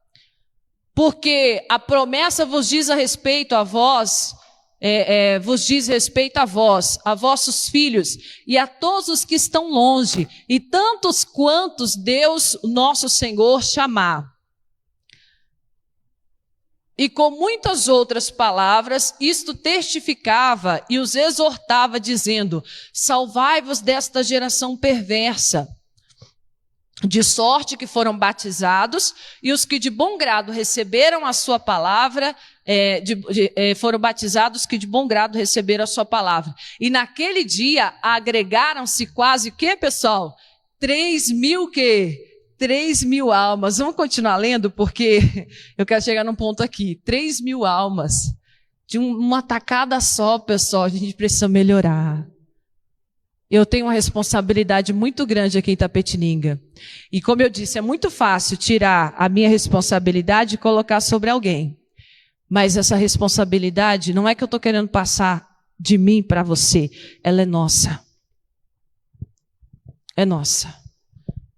Porque a promessa vos diz a respeito a vós, vos diz respeito a vós, a vossos filhos e a todos os que estão longe, e tantos quantos Deus, nosso Senhor, chamar. E com muitas outras palavras, isto testificava e os exortava, dizendo, salvai-vos desta geração perversa. De sorte que foram batizados, e os que de bom grado receberam a sua palavra, foram batizados que de bom grado receberam a sua palavra. E naquele dia agregaram-se quase, que pessoal? 3.000 almas. Vamos continuar lendo, porque eu quero chegar num ponto aqui. 3.000 almas. De uma tacada só, pessoal, a gente precisa melhorar. Eu tenho uma responsabilidade muito grande aqui em Itapetininga. E como eu disse, é muito fácil tirar a minha responsabilidade e colocar sobre alguém. Mas essa responsabilidade não é que eu estou querendo passar de mim para você. Ela é nossa. É nossa.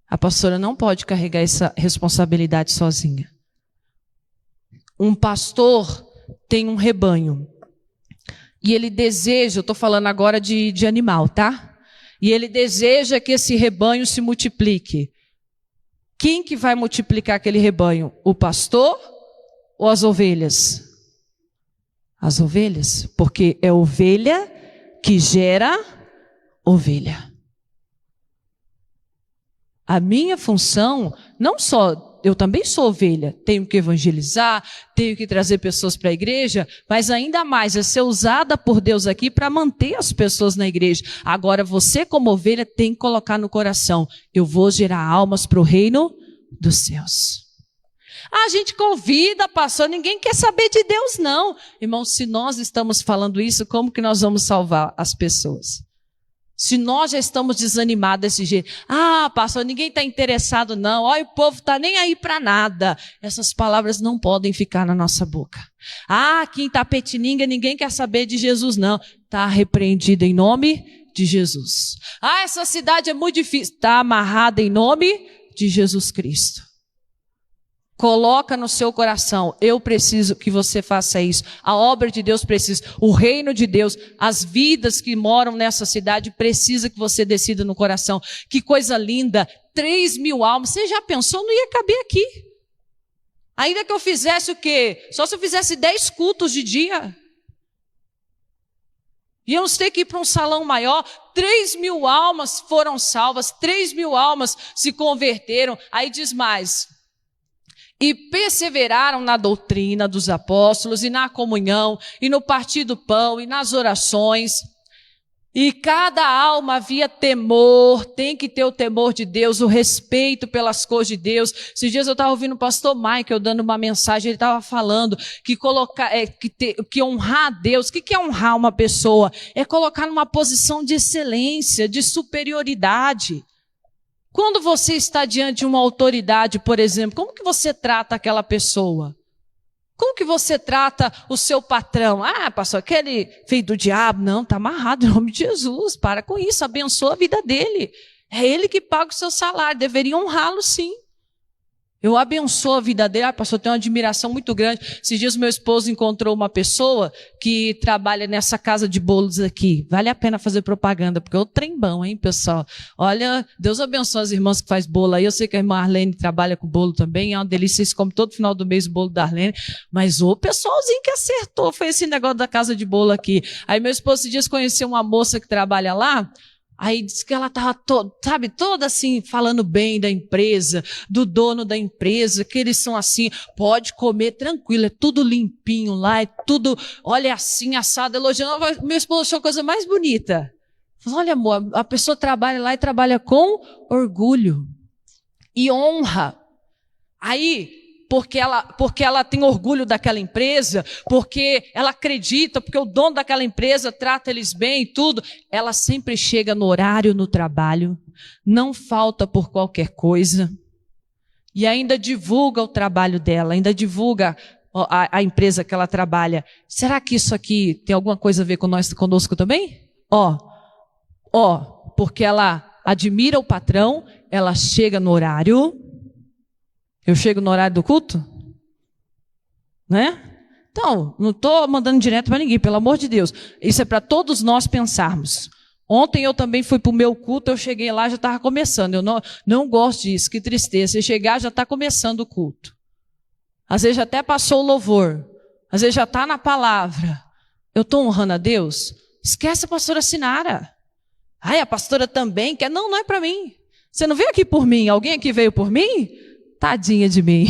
A pastora não pode carregar essa responsabilidade sozinha. Um pastor tem um rebanho. E ele deseja, eu estou falando agora de animal, tá? E ele deseja que esse rebanho se multiplique. Quem que vai multiplicar aquele rebanho? O pastor ou as ovelhas? As ovelhas, porque é ovelha que gera ovelha. A minha função, não só eu também sou ovelha, tenho que evangelizar, tenho que trazer pessoas para a igreja, mas ainda mais é ser usada por Deus aqui para manter as pessoas na igreja. Agora você como ovelha tem que colocar no coração, eu vou gerar almas para o reino dos céus. A gente convida, pastor, ninguém quer saber de Deus não. Irmão, se nós estamos falando isso, como que nós vamos salvar as pessoas? Se nós já estamos desanimados desse jeito, pastor, ninguém está interessado não, olha, o povo está nem aí para nada. Essas palavras não podem ficar na nossa boca. Aqui em Itapetininga ninguém quer saber de Jesus não. Está repreendido em nome de Jesus. Essa cidade é muito difícil. Está amarrada em nome de Jesus Cristo. Coloca no seu coração, eu preciso que você faça isso. A obra de Deus precisa, o reino de Deus, as vidas que moram nessa cidade precisa que você decida no coração. Que coisa linda, 3.000 almas, você já pensou? Não ia caber aqui. Ainda que eu fizesse o quê? Só se eu fizesse 10 cultos de dia. Íamos ter que ir para um salão maior, 3.000 almas foram salvas, 3.000 almas se converteram. Aí diz mais... E perseveraram na doutrina dos apóstolos, e na comunhão, e no partir do pão, e nas orações. E cada alma havia temor, tem que ter o temor de Deus, o respeito pelas coisas de Deus. Esses dias eu estava ouvindo o pastor Michael dando uma mensagem, ele estava falando que honrar a Deus. O que é honrar uma pessoa? É colocar numa posição de excelência, de superioridade. Quando você está diante de uma autoridade, por exemplo, como que você trata aquela pessoa? Como que você trata o seu patrão? Pastor, aquele veio do diabo. Não, está amarrado em nome de Jesus. Para com isso, abençoa a vida dele. É ele que paga o seu salário, deveria honrá-lo sim. Eu abençoo a vida dele. Pastor, eu tenho uma admiração muito grande. Esses dias meu esposo encontrou uma pessoa que trabalha nessa casa de bolos aqui. Vale a pena fazer propaganda, porque é o trem bom, hein, pessoal? Olha, Deus abençoe as irmãs que faz bolo aí. Eu sei que a irmã Arlene trabalha com bolo também. É uma delícia, vocês comem todo final do mês o bolo da Arlene. Mas o pessoalzinho que acertou foi esse negócio da casa de bolo aqui. Aí meu esposo esses dias conheceu uma moça que trabalha lá. Aí disse que ela estava toda assim, falando bem da empresa, do dono da empresa, que eles são assim, pode comer tranquilo, é tudo limpinho lá, é tudo, olha assim, assado, elogiando. Meu esposo achou a coisa mais bonita. Falou, olha amor, a pessoa trabalha lá e trabalha com orgulho e honra. Aí, porque ela tem orgulho daquela empresa, porque ela acredita, porque o dono daquela empresa trata eles bem e tudo, ela sempre chega no horário no trabalho, não falta por qualquer coisa, e ainda divulga o trabalho dela, ainda divulga a empresa que ela trabalha. Será que isso aqui tem alguma coisa a ver conosco também? Porque ela admira o patrão, ela chega no horário. Eu chego no horário do culto? Né? Então, não estou mandando direto para ninguém, pelo amor de Deus. Isso é para todos nós pensarmos. Ontem eu também fui para o meu culto, eu cheguei lá, já estava começando. Eu não gosto disso, que tristeza. Você chegar, já está começando o culto. Às vezes já até passou o louvor. Às vezes já está na palavra. Eu estou honrando a Deus? Esquece a pastora Sinara. A pastora também quer. Não é para mim. Você não veio aqui por mim? Alguém aqui veio por mim? Tadinha de mim.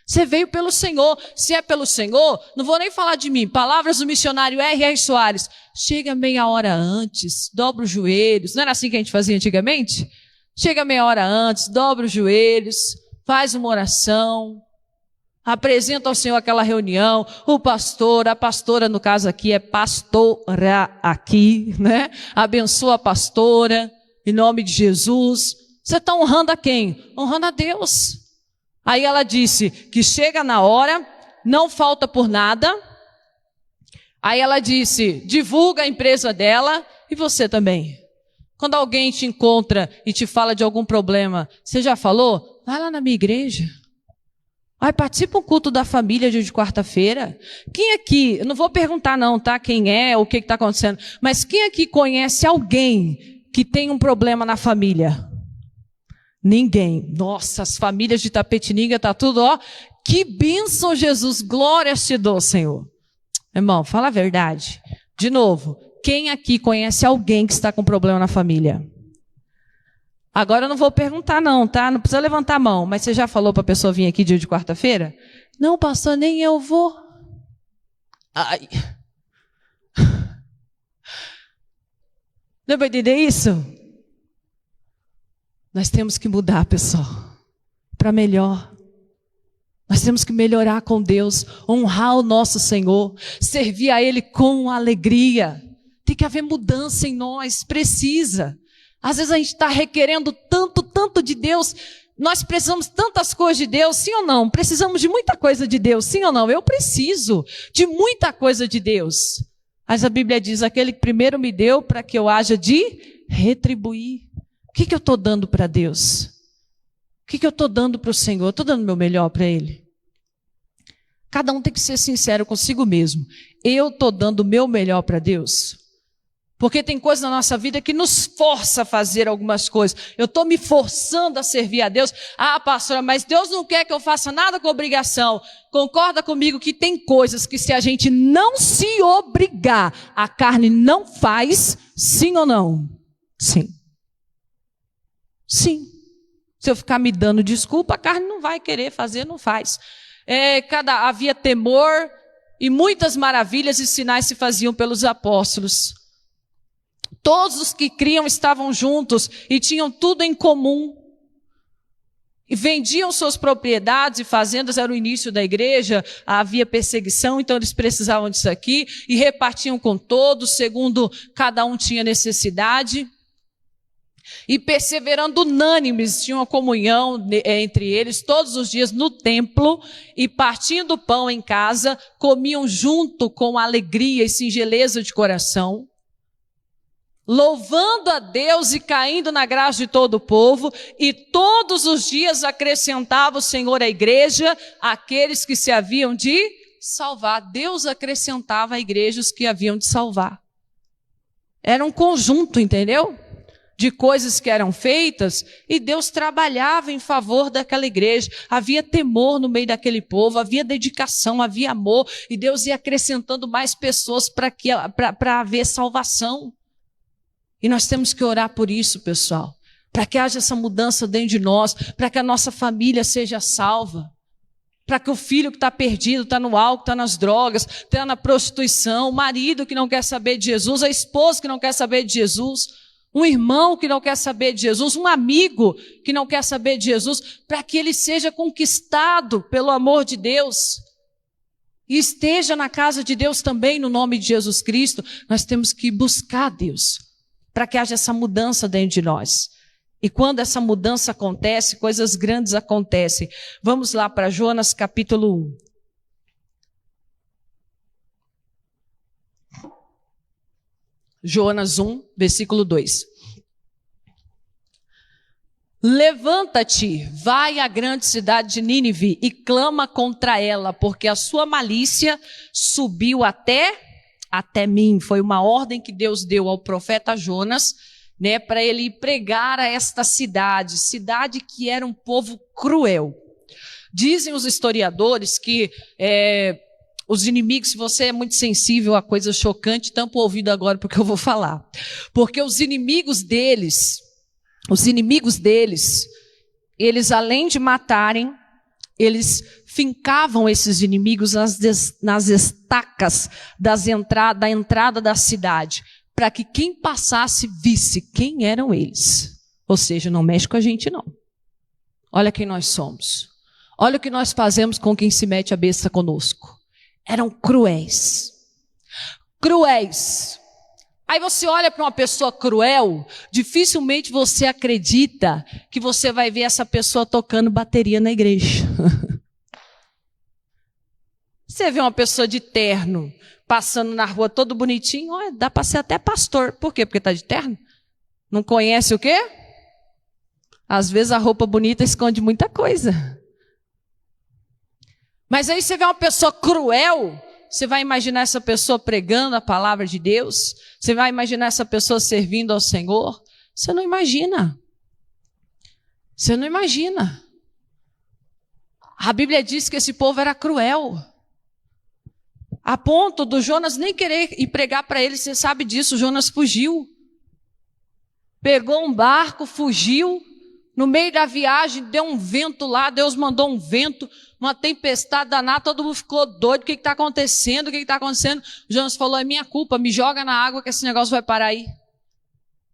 Você veio pelo Senhor. Se é pelo Senhor, não vou nem falar de mim. Palavras do missionário R.R. Soares. Chega meia hora antes, dobra os joelhos. Não era assim que a gente fazia antigamente? Chega meia hora antes, dobra os joelhos, faz uma oração, apresenta ao Senhor aquela reunião. O pastor, a pastora, no caso aqui é pastora aqui, né? Abençoa a pastora, em nome de Jesus. Você está honrando a quem? Honrando a Deus. Aí ela disse que chega na hora, não falta por nada. Aí ela disse, divulga a empresa dela e você também. Quando alguém te encontra e te fala de algum problema, você já falou? Vai lá na minha igreja. Participa um culto da família de quarta-feira. Quem aqui, eu não vou perguntar não, tá? Quem é, o que está acontecendo. Mas quem aqui conhece alguém que tem um problema na família? Ninguém. Nossa, as famílias de Itapetininga tá tudo, que bênção, Jesus, glórias te dou, Senhor. Irmão, fala a verdade. De novo, quem aqui conhece alguém que está com problema na família? Agora eu não vou perguntar não, tá? Não precisa levantar a mão. Mas você já falou para a pessoa vir aqui dia de quarta-feira? Não, pastor, nem eu vou. Ai. Deu para entender isso? Nós temos que mudar, pessoal, para melhor. Nós temos que melhorar com Deus, honrar o nosso Senhor, servir a Ele com alegria. Tem que haver mudança em nós, precisa. Às vezes a gente está requerendo tanto de Deus. Nós precisamos tantas coisas de Deus, sim ou não? Precisamos de muita coisa de Deus, sim ou não? Eu preciso de muita coisa de Deus. Mas a Bíblia diz, aquele que primeiro me deu para que eu haja de retribuir. O que eu estou dando para Deus? O que eu estou dando para o Senhor? Estou dando o meu melhor para Ele? Cada um tem que ser sincero consigo mesmo. Eu estou dando o meu melhor para Deus? Porque tem coisas na nossa vida que nos força a fazer algumas coisas. Eu estou me forçando a servir a Deus. Ah, pastora, mas Deus não quer que eu faça nada com obrigação. Concorda comigo que tem coisas que se a gente não se obrigar, a carne não faz, sim ou não? Sim. Sim. Se eu ficar me dando desculpa, a carne não vai querer fazer, não faz. Havia temor e muitas maravilhas e sinais se faziam pelos apóstolos. Todos os que criam estavam juntos e tinham tudo em comum. E vendiam suas propriedades e fazendas, era o início da igreja, havia perseguição, então eles precisavam disso aqui, e repartiam com todos, segundo cada um tinha necessidade. E perseverando unânimes, tinham a comunhão entre eles todos os dias no templo, e partindo o pão em casa, comiam junto com alegria e singeleza de coração, louvando a Deus e caindo na graça de todo o povo, e todos os dias acrescentava o Senhor à igreja aqueles que se haviam de salvar. Deus acrescentava à igreja os que haviam de salvar. Era um conjunto, entendeu? De coisas que eram feitas, e Deus trabalhava em favor daquela igreja. Havia temor no meio daquele povo, havia dedicação, havia amor, e Deus ia acrescentando mais pessoas para haver salvação. E nós temos que orar por isso, pessoal, para que haja essa mudança dentro de nós, para que a nossa família seja salva, para que o filho que está perdido, está no álcool, está nas drogas, está na prostituição, o marido que não quer saber de Jesus, a esposa que não quer saber de Jesus, um irmão que não quer saber de Jesus, um amigo que não quer saber de Jesus, para que ele seja conquistado pelo amor de Deus e esteja na casa de Deus também, no nome de Jesus Cristo. Nós temos que buscar Deus, para que haja essa mudança dentro de nós. E quando essa mudança acontece, coisas grandes acontecem. Vamos lá para Jonas capítulo 1. Jonas 1, versículo 2. Levanta-te, vai à grande cidade de Nínive e clama contra ela, porque a sua malícia subiu até mim. Foi uma ordem que Deus deu ao profeta Jonas, né, para ele pregar a esta cidade que era um povo cruel. Dizem os historiadores que os inimigos, se você é muito sensível a coisa chocante, tampa o ouvido agora porque eu vou falar. Porque os inimigos deles, eles além de matarem, eles fincavam esses inimigos nas estacas da entrada da cidade, para que quem passasse visse quem eram eles. Ou seja, não mexe com a gente não. Olha quem nós somos. Olha o que nós fazemos com quem se mete a besta conosco. Eram cruéis. Cruéis. Aí você olha para uma pessoa cruel, dificilmente você acredita que você vai ver essa pessoa tocando bateria na igreja. Você vê uma pessoa de terno, passando na rua todo bonitinho, olha, dá para ser até pastor. Por quê? Porque está de terno? Não conhece o quê? Às vezes a roupa bonita esconde muita coisa. Mas aí você vê uma pessoa cruel, você vai imaginar essa pessoa pregando a palavra de Deus? Você vai imaginar essa pessoa servindo ao Senhor? Você não imagina. Você não imagina. A Bíblia diz que esse povo era cruel. A ponto do Jonas nem querer ir pregar para ele, você sabe disso, Jonas fugiu. pegou um barco, fugiu. No meio da viagem, deu um vento lá, Deus mandou um vento, uma tempestade danada, todo mundo ficou doido. O que está acontecendo? O que está acontecendo? O Jonas falou, é minha culpa, me joga na água que esse negócio vai parar aí.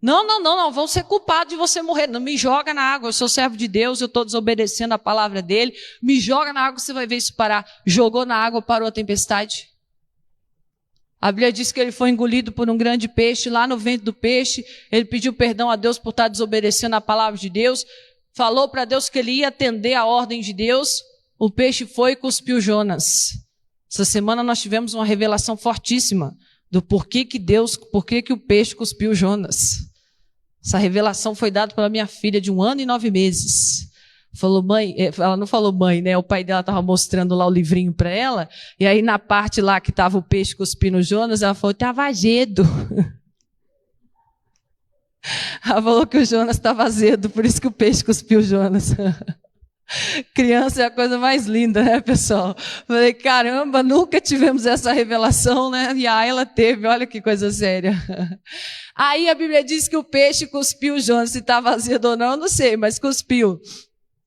Não, vão ser culpados de você morrer. Não, me joga na água, eu sou servo de Deus, eu estou desobedecendo a palavra dele. Me joga na água, você vai ver isso parar. Jogou na água, parou a tempestade. A Bíblia diz que ele foi engolido por um grande peixe. Lá no ventre do peixe, ele pediu perdão a Deus por estar desobedecendo a palavra de Deus. Falou para Deus que ele ia atender a ordem de Deus. O peixe foi e cuspiu Jonas. Essa semana nós tivemos uma revelação fortíssima do porquê que o peixe cuspiu Jonas. Essa revelação foi dada pela minha filha de 1 ano e 9 meses. Falou, mãe, ela não falou mãe, né? O pai dela estava mostrando lá o livrinho para ela, e aí na parte lá que estava o peixe cuspindo Jonas, ela falou, estava azedo. Ela falou que o Jonas estava azedo, por isso que o peixe cuspiu Jonas. Criança é a coisa mais linda, né, pessoal? Falei, caramba, nunca tivemos essa revelação, né? E a Ayla teve, olha que coisa séria. Aí a Bíblia diz que o peixe cuspiu Jonas, se estava azedo ou não, eu não sei, mas cuspiu.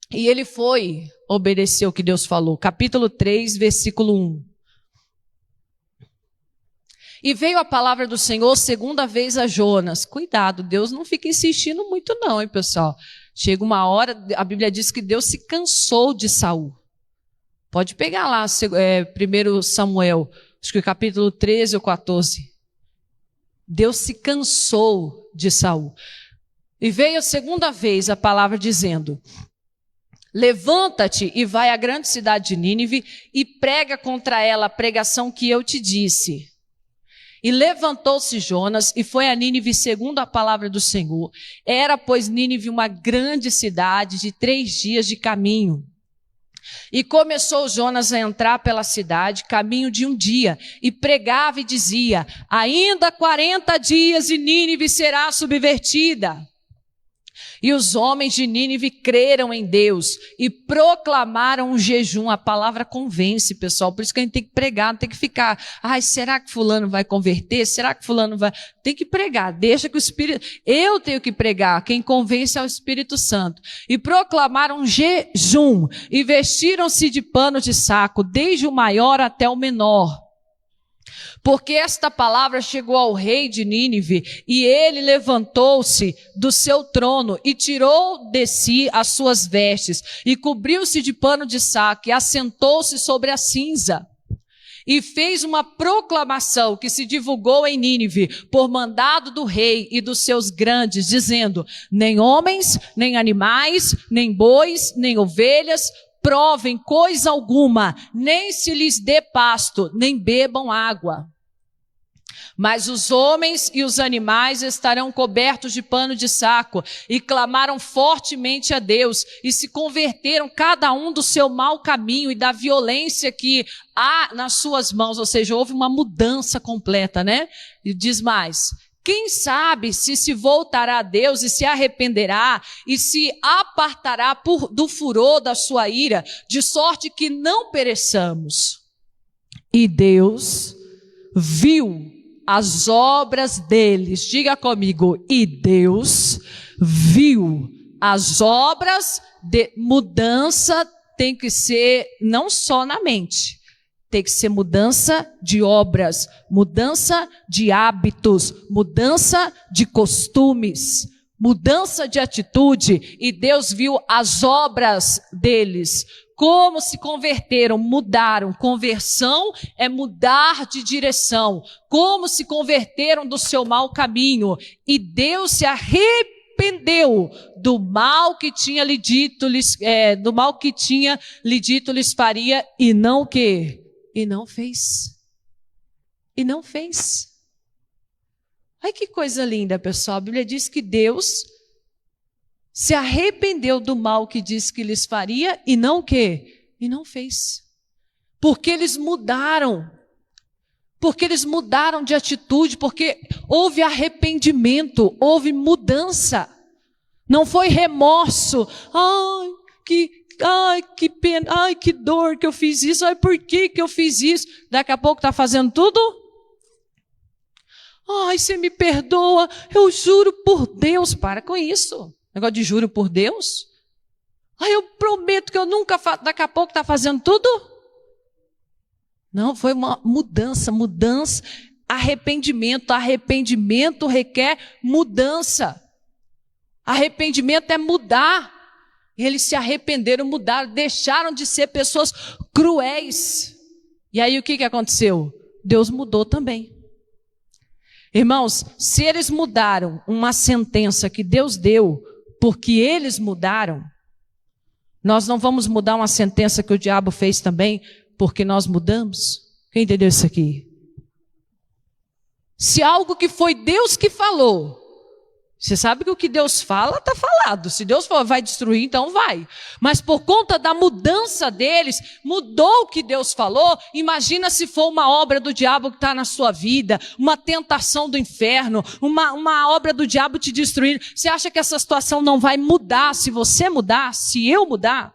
E ele foi obedecer o que Deus falou. Capítulo 3, versículo 1. E veio a palavra do Senhor segunda vez a Jonas. Cuidado, Deus não fica insistindo muito não, hein, pessoal? Chega uma hora, a Bíblia diz que Deus se cansou de Saul. Pode pegar lá, 1 Samuel, acho que capítulo 13 ou 14. Deus se cansou de Saul. E veio a segunda vez a palavra dizendo... Levanta-te e vai à grande cidade de Nínive e prega contra ela a pregação que eu te disse. E levantou-se Jonas e foi a Nínive segundo a palavra do Senhor. Era, pois, Nínive uma grande cidade de 3 dias de caminho. E começou Jonas a entrar pela cidade, caminho de 1 dia, e pregava e dizia, ainda 40 dias e Nínive será subvertida. E os homens de Nínive creram em Deus e proclamaram um jejum. A palavra convence, pessoal. Por isso que a gente tem que pregar, não tem que ficar, será que fulano vai converter? Será que fulano vai... Tem que pregar, deixa que o Espírito... Eu tenho que pregar, quem convence é o Espírito Santo. E proclamaram um jejum e vestiram-se de pano de saco, desde o maior até o menor. Porque esta palavra chegou ao rei de Nínive, e ele levantou-se do seu trono e tirou de si as suas vestes, e cobriu-se de pano de saco, e assentou-se sobre a cinza. E fez uma proclamação que se divulgou em Nínive, por mandado do rei e dos seus grandes, dizendo, nem homens, nem animais, nem bois, nem ovelhas, provem coisa alguma, nem se lhes dê pasto, nem bebam água. Mas os homens e os animais estarão cobertos de pano de saco, e clamaram fortemente a Deus, e se converteram cada um do seu mau caminho e da violência que há nas suas mãos, ou seja, houve uma mudança completa, né? E diz mais, quem sabe se voltará a Deus e se arrependerá e se apartará do furor da sua ira, de sorte que não pereçamos. E Deus viu as obras deles, diga comigo, e Deus viu as obras de mudança. Tem que ser não só na mente, tem que ser mudança de obras, mudança de hábitos, mudança de costumes, mudança de atitude, e Deus viu as obras deles. Como se converteram, mudaram. Conversão é mudar de direção. Como se converteram do seu mau caminho. E Deus se arrependeu do mal que tinha lhe dito, lhes faria, e não o quê? E não fez. E não fez. Ai, que coisa linda, pessoal. A Bíblia diz que Deus se arrependeu do mal que disse que lhes faria, e não o quê? E não fez. Porque eles mudaram. Porque eles mudaram de atitude, porque houve arrependimento, houve mudança. Não foi remorso. Ai, que pena, ai, que dor que eu fiz isso, ai, por que eu fiz isso? Daqui a pouco está fazendo tudo? Ai, você me perdoa, eu juro por Deus. Para com isso. Negócio de juro por Deus. Ai, eu prometo que eu nunca faço. Daqui a pouco está fazendo tudo? Não, foi uma mudança. Arrependimento requer mudança. Arrependimento é mudar. Eles se arrependeram, mudaram, deixaram de ser pessoas cruéis. E aí o que aconteceu? Deus mudou também. Irmãos, se eles mudaram uma sentença que Deus deu, porque eles mudaram, nós não vamos mudar uma sentença que o diabo fez também, porque nós mudamos? Quem entendeu isso aqui? Se algo que foi Deus que falou, você sabe que o que Deus fala, está falado. Se Deus falou, vai destruir, então vai. Mas por conta da mudança deles, mudou o que Deus falou. Imagina se for uma obra do diabo que está na sua vida, uma tentação do inferno, uma obra do diabo te destruir. Você acha que essa situação não vai mudar se você mudar, se eu mudar?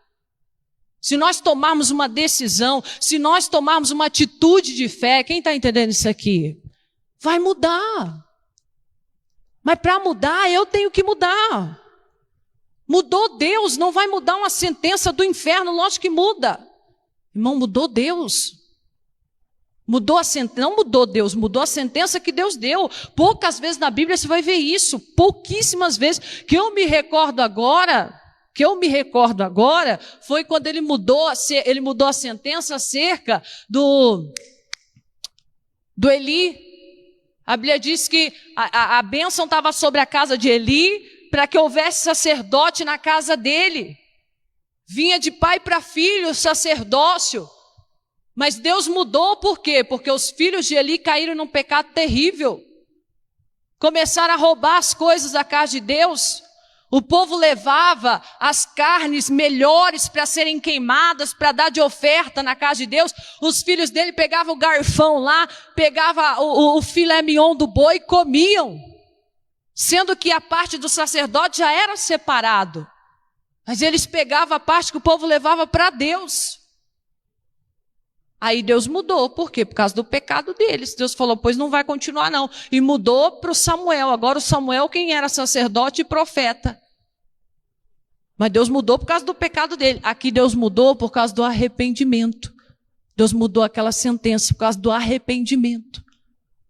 Se nós tomarmos uma decisão, se nós tomarmos uma atitude de fé, quem está entendendo isso aqui? Vai mudar. Mas para mudar, eu tenho que mudar. Mudou Deus, não vai mudar uma sentença do inferno, lógico que muda. Irmão, mudou Deus. Não mudou Deus, mudou a sentença que Deus deu. Poucas vezes na Bíblia você vai ver isso, pouquíssimas vezes. Que eu me recordo agora, foi quando ele mudou a sentença acerca do Eli. A Bíblia diz que a bênção estava sobre a casa de Eli, para que houvesse sacerdote na casa dele. Vinha de pai para filho o sacerdócio. Mas Deus mudou por quê? Porque os filhos de Eli caíram num pecado terrível. Começaram a roubar as coisas da casa de Deus. O povo levava as carnes melhores para serem queimadas, para dar de oferta na casa de Deus. Os filhos dele pegavam o garfão lá, pegavam o filé mignon do boi e comiam. Sendo que a parte do sacerdote já era separado. Mas eles pegavam a parte que o povo levava para Deus. Aí Deus mudou. Por quê? Por causa do pecado deles. Deus falou, pois não vai continuar não. E mudou para o Samuel. Agora o Samuel, quem era sacerdote e profeta. Mas Deus mudou por causa do pecado dele. Aqui Deus mudou por causa do arrependimento. Deus mudou aquela sentença por causa do arrependimento.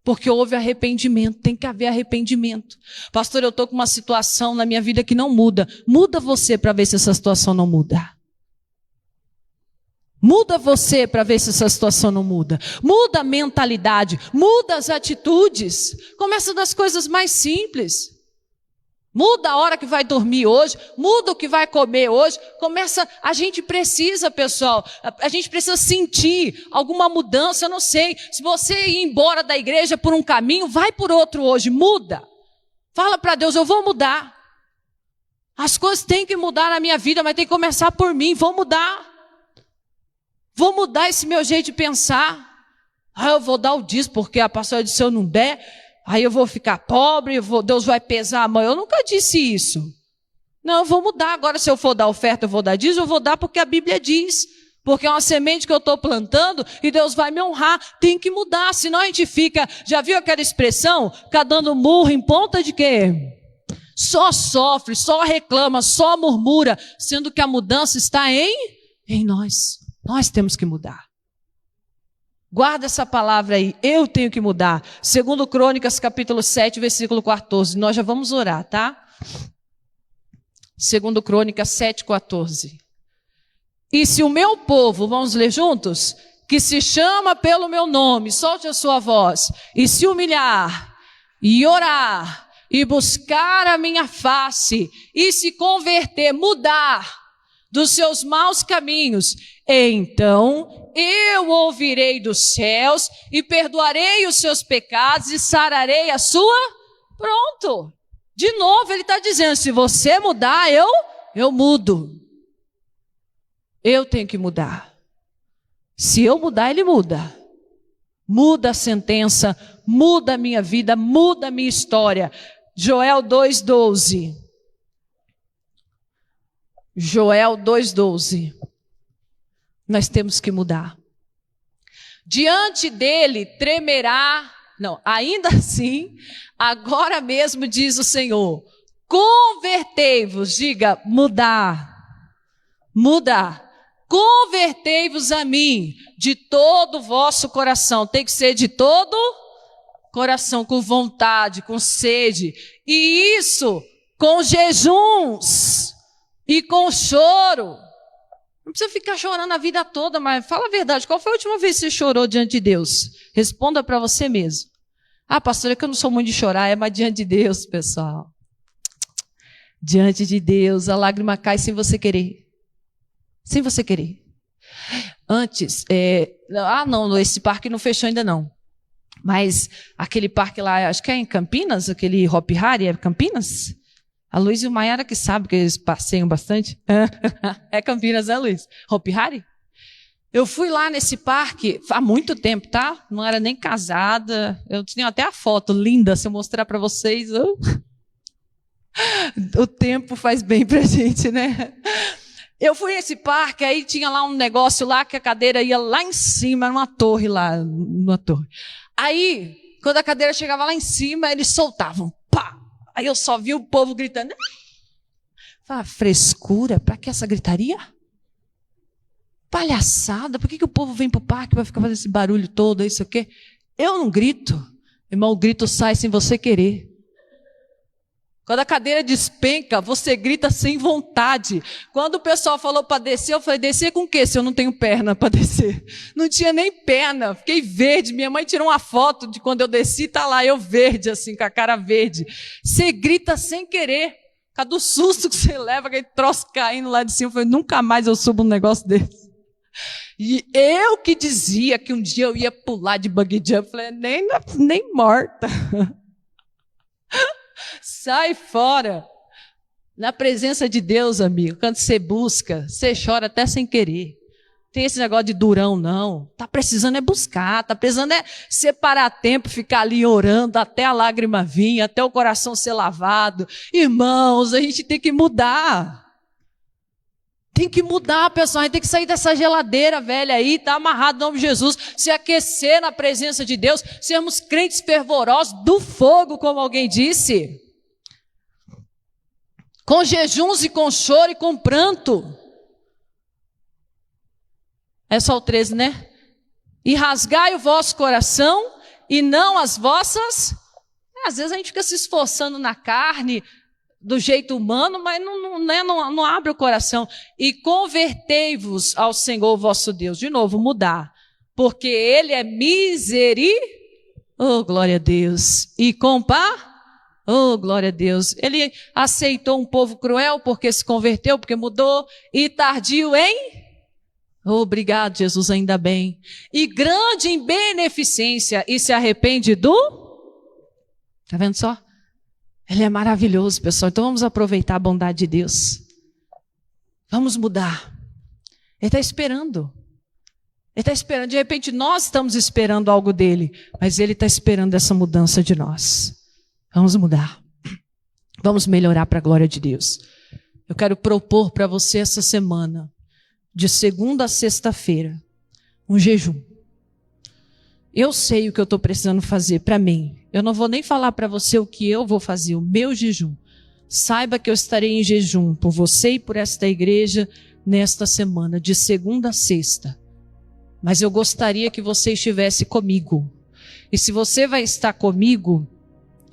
Porque houve arrependimento, tem que haver arrependimento. Pastor, eu estou com uma situação na minha vida que não muda. Muda você para ver se essa situação não muda. Muda você para ver se essa situação não muda. Muda a mentalidade, muda as atitudes. Começa das coisas mais simples. Muda a hora que vai dormir hoje, muda o que vai comer hoje. A gente precisa, pessoal, a gente precisa sentir alguma mudança, eu não sei. Se você ir embora da igreja por um caminho, vai por outro hoje, muda. Fala para Deus, eu vou mudar. As coisas têm que mudar na minha vida, mas tem que começar por mim, vou mudar. Vou mudar esse meu jeito de pensar. Eu vou dar o dízimo, porque a pastora disse, se eu não der, aí eu vou ficar pobre, Deus vai pesar a mão. Eu nunca disse isso. Não, eu vou mudar. Agora, se eu for dar oferta, eu vou dar dízimo, eu vou dar porque a Bíblia diz. Porque é uma semente que eu estou plantando e Deus vai me honrar. Tem que mudar, senão a gente fica... Já viu aquela expressão? Ficar dando murro em ponta de quê? Só sofre, só reclama, só murmura, sendo que a mudança está em nós. Nós temos que mudar. Guarda essa palavra aí, eu tenho que mudar. 2 Crônicas, capítulo 7, versículo 14. Nós já vamos orar, tá? 2 Crônicas 7, 14. E se o meu povo, vamos ler juntos? Que se chama pelo meu nome, solte a sua voz, e se humilhar, e orar, e buscar a minha face, e se converter, mudar dos seus maus caminhos, então eu ouvirei dos céus e perdoarei os seus pecados e sararei a sua... Pronto. De novo ele está dizendo, se você mudar, eu mudo. Eu tenho que mudar. Se eu mudar, ele muda. Muda a sentença, muda a minha vida, muda a minha história. Joel 2,12. Joel 2,12. Nós temos que mudar. Diante dele tremerá Não, ainda assim, agora mesmo diz o Senhor, convertei-vos, diga, mudar, convertei-vos a mim de todo o vosso coração, tem que ser de todo coração, com vontade, com sede, e isso com jejuns e com choro. Não precisa ficar chorando a vida toda, mas fala a verdade, qual foi a última vez que você chorou diante de Deus? Responda para você mesmo. Ah, pastor, é que eu não sou muito de chorar, mas diante de Deus, pessoal. Diante de Deus, a lágrima cai sem você querer. Sem você querer. Antes, não, esse parque não fechou ainda não. Mas aquele parque lá, acho que é em Campinas, aquele Hopi Hari, é Campinas? A Luiz e o Maiara que sabem, que eles passeiam bastante. É Campinas, né, Luiz? Hopi Hari? Eu fui lá nesse parque há muito tempo, tá? Não era nem casada. Eu tinha até a foto linda, se eu mostrar para vocês. O tempo faz bem pra gente, né? Eu fui nesse parque, aí tinha lá um negócio lá que a cadeira ia lá em cima, numa torre lá, numa torre. Aí, quando a cadeira chegava lá em cima, eles soltavam. Pá! Aí eu só vi o povo gritando. Falei, frescura, pra que essa gritaria? Palhaçada, por que o povo vem pro parque para ficar fazendo esse barulho todo, isso aqui? Eu não grito. Irmão, o grito sai sem você querer. Quando a cadeira despenca, você grita sem vontade. Quando o pessoal falou para descer, eu falei, descer com o quê? Se eu não tenho perna para descer. Não tinha nem perna, fiquei verde. Minha mãe tirou uma foto de quando eu desci, tá lá, eu verde, assim, com a cara verde. Você grita sem querer. Por causa do susto que você leva, aquele troço caindo lá de cima. Eu falei, nunca mais eu subo um negócio desse. E eu que dizia que um dia eu ia pular de bungee jump, falei, nem morta. Sai fora. Na presença de Deus, amigo, quando você busca, você chora até sem querer. Tem esse negócio de durão, não. Tá precisando é buscar, tá precisando é separar tempo, ficar ali orando até a lágrima vir, até o coração ser lavado. Irmãos, a gente tem que mudar. Tem que mudar, pessoal. A gente tem que sair dessa geladeira velha aí, tá amarrado no nome de Jesus, se aquecer na presença de Deus, sermos crentes fervorosos do fogo, como alguém disse. Com jejuns e com choro e com pranto. É só o 13, né? E rasgai o vosso coração e não as vossas. Às vezes a gente fica se esforçando na carne, do jeito humano, mas não abre o coração. E convertei-vos ao Senhor vosso Deus. De novo, mudar. Porque Ele é oh, glória a Deus. E oh, glória a Deus. Ele aceitou um povo cruel porque se converteu, porque mudou. E tardio em... Obrigado, Jesus, ainda bem. E grande em beneficência. E se arrepende do... Tá vendo só? Ele é maravilhoso, pessoal. Então vamos aproveitar a bondade de Deus. Vamos mudar. Ele está esperando. Ele está esperando. De repente nós estamos esperando algo dele, mas ele está esperando essa mudança de nós. Vamos mudar. Vamos melhorar para a glória de Deus. Eu quero propor para você essa semana, de segunda a sexta-feira, um jejum. Eu sei o que eu estou precisando fazer para mim. Eu não vou nem falar para você o que eu vou fazer, o meu jejum. Saiba que eu estarei em jejum por você e por esta igreja nesta semana, de segunda a sexta. Mas eu gostaria que você estivesse comigo. E se você vai estar comigo,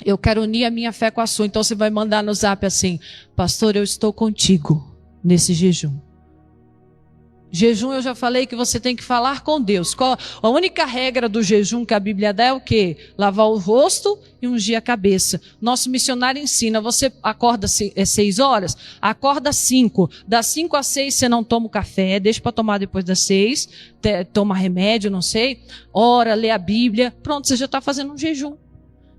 eu quero unir a minha fé com a sua. Então você vai mandar no zap assim, pastor, eu estou contigo nesse jejum. Jejum, eu já falei que você tem que falar com Deus. A única regra do jejum que a Bíblia dá é o quê? Lavar o rosto e ungir a cabeça. Nosso missionário ensina, você acorda 6 horas, acorda 5. Das 5 às 6 você não toma o café, deixa para tomar depois das 6, toma remédio, não sei, ora, lê a Bíblia, pronto, você já está fazendo um jejum.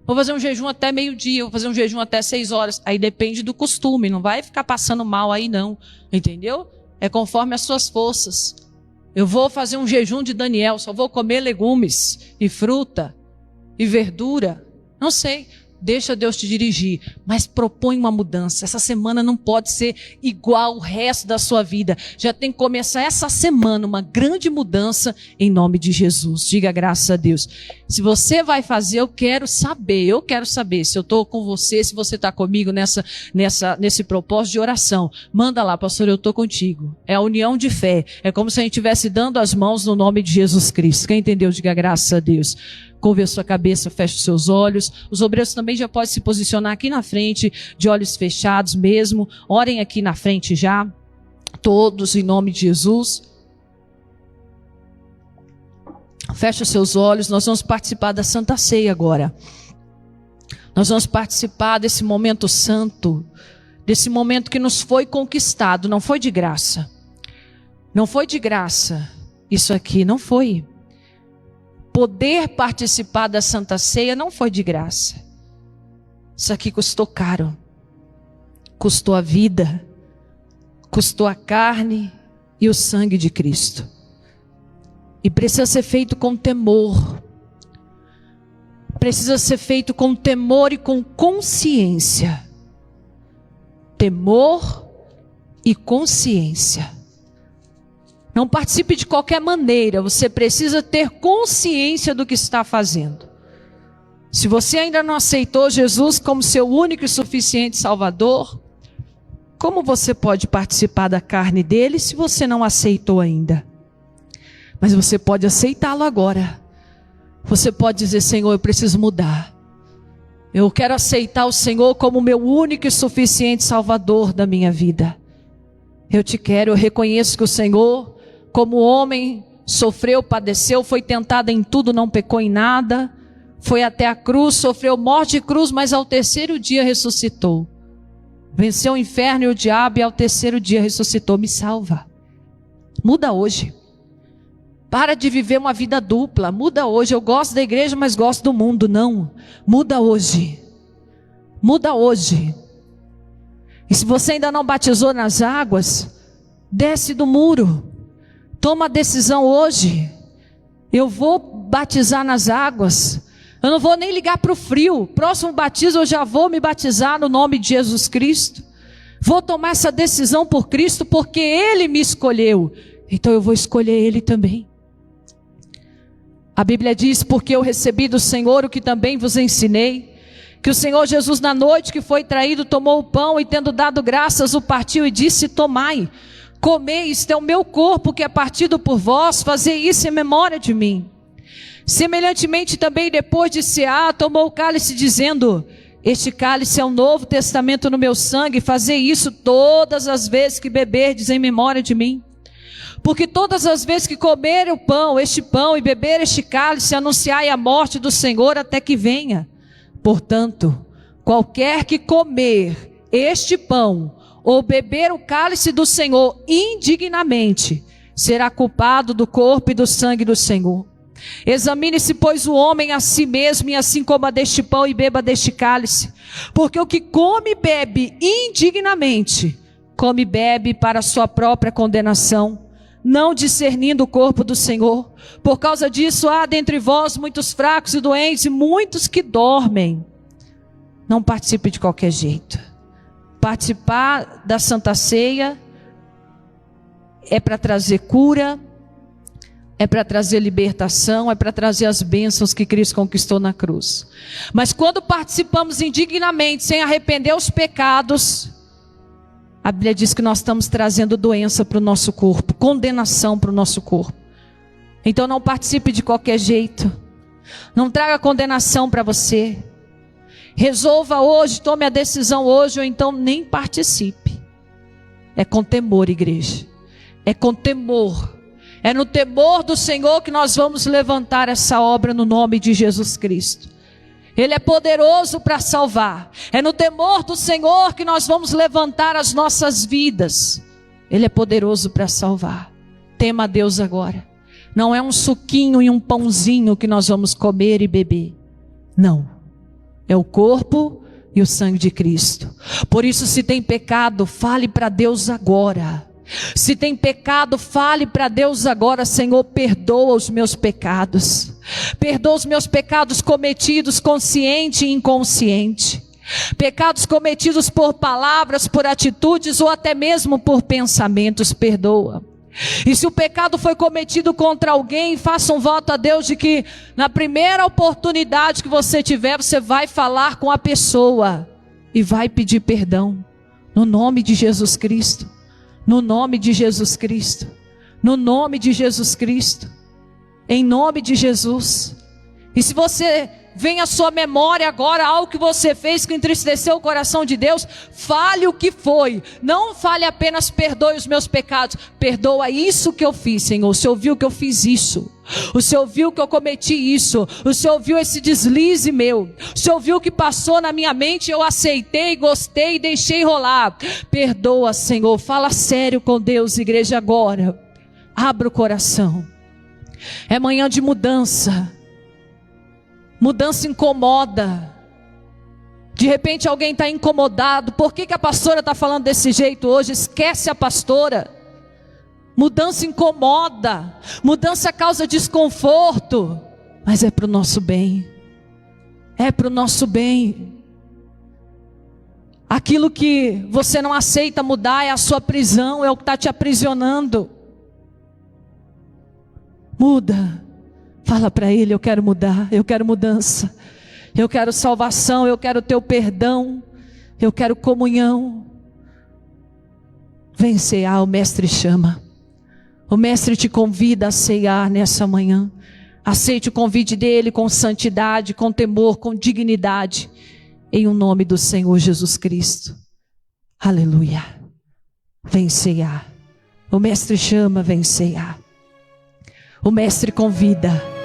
Vou fazer um jejum até meio-dia, vou fazer um jejum até 6 horas. Aí depende do costume, não vai ficar passando mal aí não, entendeu? É conforme as suas forças. Eu vou fazer um jejum de Daniel, só vou comer legumes e fruta e verdura. Não sei, deixa Deus te dirigir, mas propõe uma mudança. Essa semana não pode ser igual o resto da sua vida. Já tem que começar essa semana uma grande mudança em nome de Jesus. Diga graças a Deus. Se você vai fazer, eu quero saber se eu estou com você, se você está comigo nesse propósito de oração. Manda lá, pastor, eu estou contigo. É a união de fé. É como se a gente estivesse dando as mãos no nome de Jesus Cristo. Quem entendeu, diga graças a Deus. Curve a sua cabeça, feche os seus olhos. Os obreiros também já podem se posicionar aqui na frente, de olhos fechados mesmo. Orem aqui na frente já. Todos em nome de Jesus. Feche os seus olhos, nós vamos participar da Santa Ceia agora. Nós vamos participar desse momento santo, desse momento que nos foi conquistado, não foi de graça. Não foi de graça, isso aqui não foi. Poder participar da Santa Ceia não foi de graça. Isso aqui custou caro. Custou a vida, custou a carne e o sangue de Cristo. E precisa ser feito com temor. Precisa ser feito com temor e com consciência. Temor e consciência. Não participe de qualquer maneira. Você precisa ter consciência do que está fazendo. Se você ainda não aceitou Jesus como seu único e suficiente Salvador, como você pode participar da carne dele se você não aceitou ainda? Mas você pode aceitá-lo agora. Você pode dizer, Senhor, eu preciso mudar. Eu quero aceitar o Senhor como meu único e suficiente Salvador da minha vida. Eu te quero, eu reconheço que o Senhor, como homem, sofreu, padeceu, foi tentado em tudo, não pecou em nada. Foi até a cruz, sofreu morte e cruz, mas ao terceiro dia ressuscitou. Venceu o inferno e o diabo e ao terceiro dia ressuscitou. Me salva. Muda hoje. Para de viver uma vida dupla. Muda hoje. Eu gosto da igreja, mas gosto do mundo. Não. Muda hoje. Muda hoje. E se você ainda não batizou nas águas, desce do muro. Toma a decisão hoje. Eu vou batizar nas águas. Eu não vou nem ligar para o frio. Próximo batismo eu já vou me batizar no nome de Jesus Cristo. Vou tomar essa decisão por Cristo porque Ele me escolheu. Então eu vou escolher Ele também. A Bíblia diz, porque eu recebi do Senhor o que também vos ensinei, que o Senhor Jesus na noite que foi traído tomou o pão e tendo dado graças o partiu e disse, tomai, comei, isto é o meu corpo que é partido por vós, fazei isso em memória de mim. Semelhantemente também depois de cear, tomou o cálice dizendo, este cálice é o novo testamento no meu sangue, fazei isso todas as vezes que beberdes em memória de mim. Porque todas as vezes que comer este pão e beber este cálice, anunciai a morte do Senhor até que venha. Portanto, qualquer que comer este pão ou beber o cálice do Senhor indignamente, será culpado do corpo e do sangue do Senhor. Examine-se, pois, o homem a si mesmo, e assim coma deste pão e beba deste cálice. Porque o que come e bebe indignamente, come e bebe para a sua própria condenação, não discernindo o corpo do Senhor. Por causa disso há dentre vós muitos fracos e doentes e muitos que dormem. Não participe de qualquer jeito. Participar da Santa Ceia é para trazer cura, é para trazer libertação, é para trazer as bênçãos que Cristo conquistou na cruz. Mas quando participamos indignamente, sem arrepender os pecados, a Bíblia diz que nós estamos trazendo doença para o nosso corpo, condenação para o nosso corpo. Então não participe de qualquer jeito. Não traga condenação para você. Resolva hoje, tome a decisão hoje, ou então nem participe. É com temor, igreja. É com temor. É no temor do Senhor que nós vamos levantar essa obra no nome de Jesus Cristo. Ele é poderoso para salvar. É no temor do Senhor que nós vamos levantar as nossas vidas. Ele é poderoso para salvar. Tema a Deus agora. Não é um suquinho e um pãozinho que nós vamos comer e beber. Não. É o corpo e o sangue de Cristo. Por isso, se tem pecado, fale para Deus agora. Se tem pecado, fale para Deus agora, Senhor, perdoa os meus pecados. Perdoa os meus pecados cometidos, consciente e inconsciente. Pecados cometidos por palavras, por atitudes ou até mesmo por pensamentos, perdoa. E se o pecado foi cometido contra alguém, faça um voto a Deus de que na primeira oportunidade que você tiver, você vai falar com a pessoa e vai pedir perdão. No nome de Jesus Cristo. No nome de Jesus Cristo. No nome de Jesus Cristo. Em nome de Jesus. E se você vem à sua memória agora algo que você fez que entristeceu o coração de Deus, fale o que foi. Não fale apenas perdoe os meus pecados. Perdoa isso que eu fiz, Senhor. O Senhor viu que eu fiz isso. O Senhor viu que eu cometi isso. O Senhor viu esse deslize meu. O Senhor viu que passou na minha mente, eu aceitei, gostei e deixei rolar. Perdoa, Senhor. Fala sério com Deus, igreja, agora. Abra o coração. É manhã de mudança. Mudança incomoda. De repente alguém está incomodado. Por que a pastora está falando desse jeito hoje? Esquece a pastora. Mudança incomoda. Mudança causa desconforto. Mas é para o nosso bem. É para o nosso bem. Aquilo que você não aceita mudar é a sua prisão. É o que está te aprisionando. Muda. Fala para Ele, eu quero mudar, eu quero mudança, eu quero salvação, eu quero teu perdão, eu quero comunhão. Vem cear, o Mestre chama. O Mestre te convida a cear nessa manhã. Aceite o convite dele com santidade, com temor, com dignidade, em o nome do Senhor Jesus Cristo. Aleluia. Vem cear. O Mestre chama, vem cear. O Mestre convida.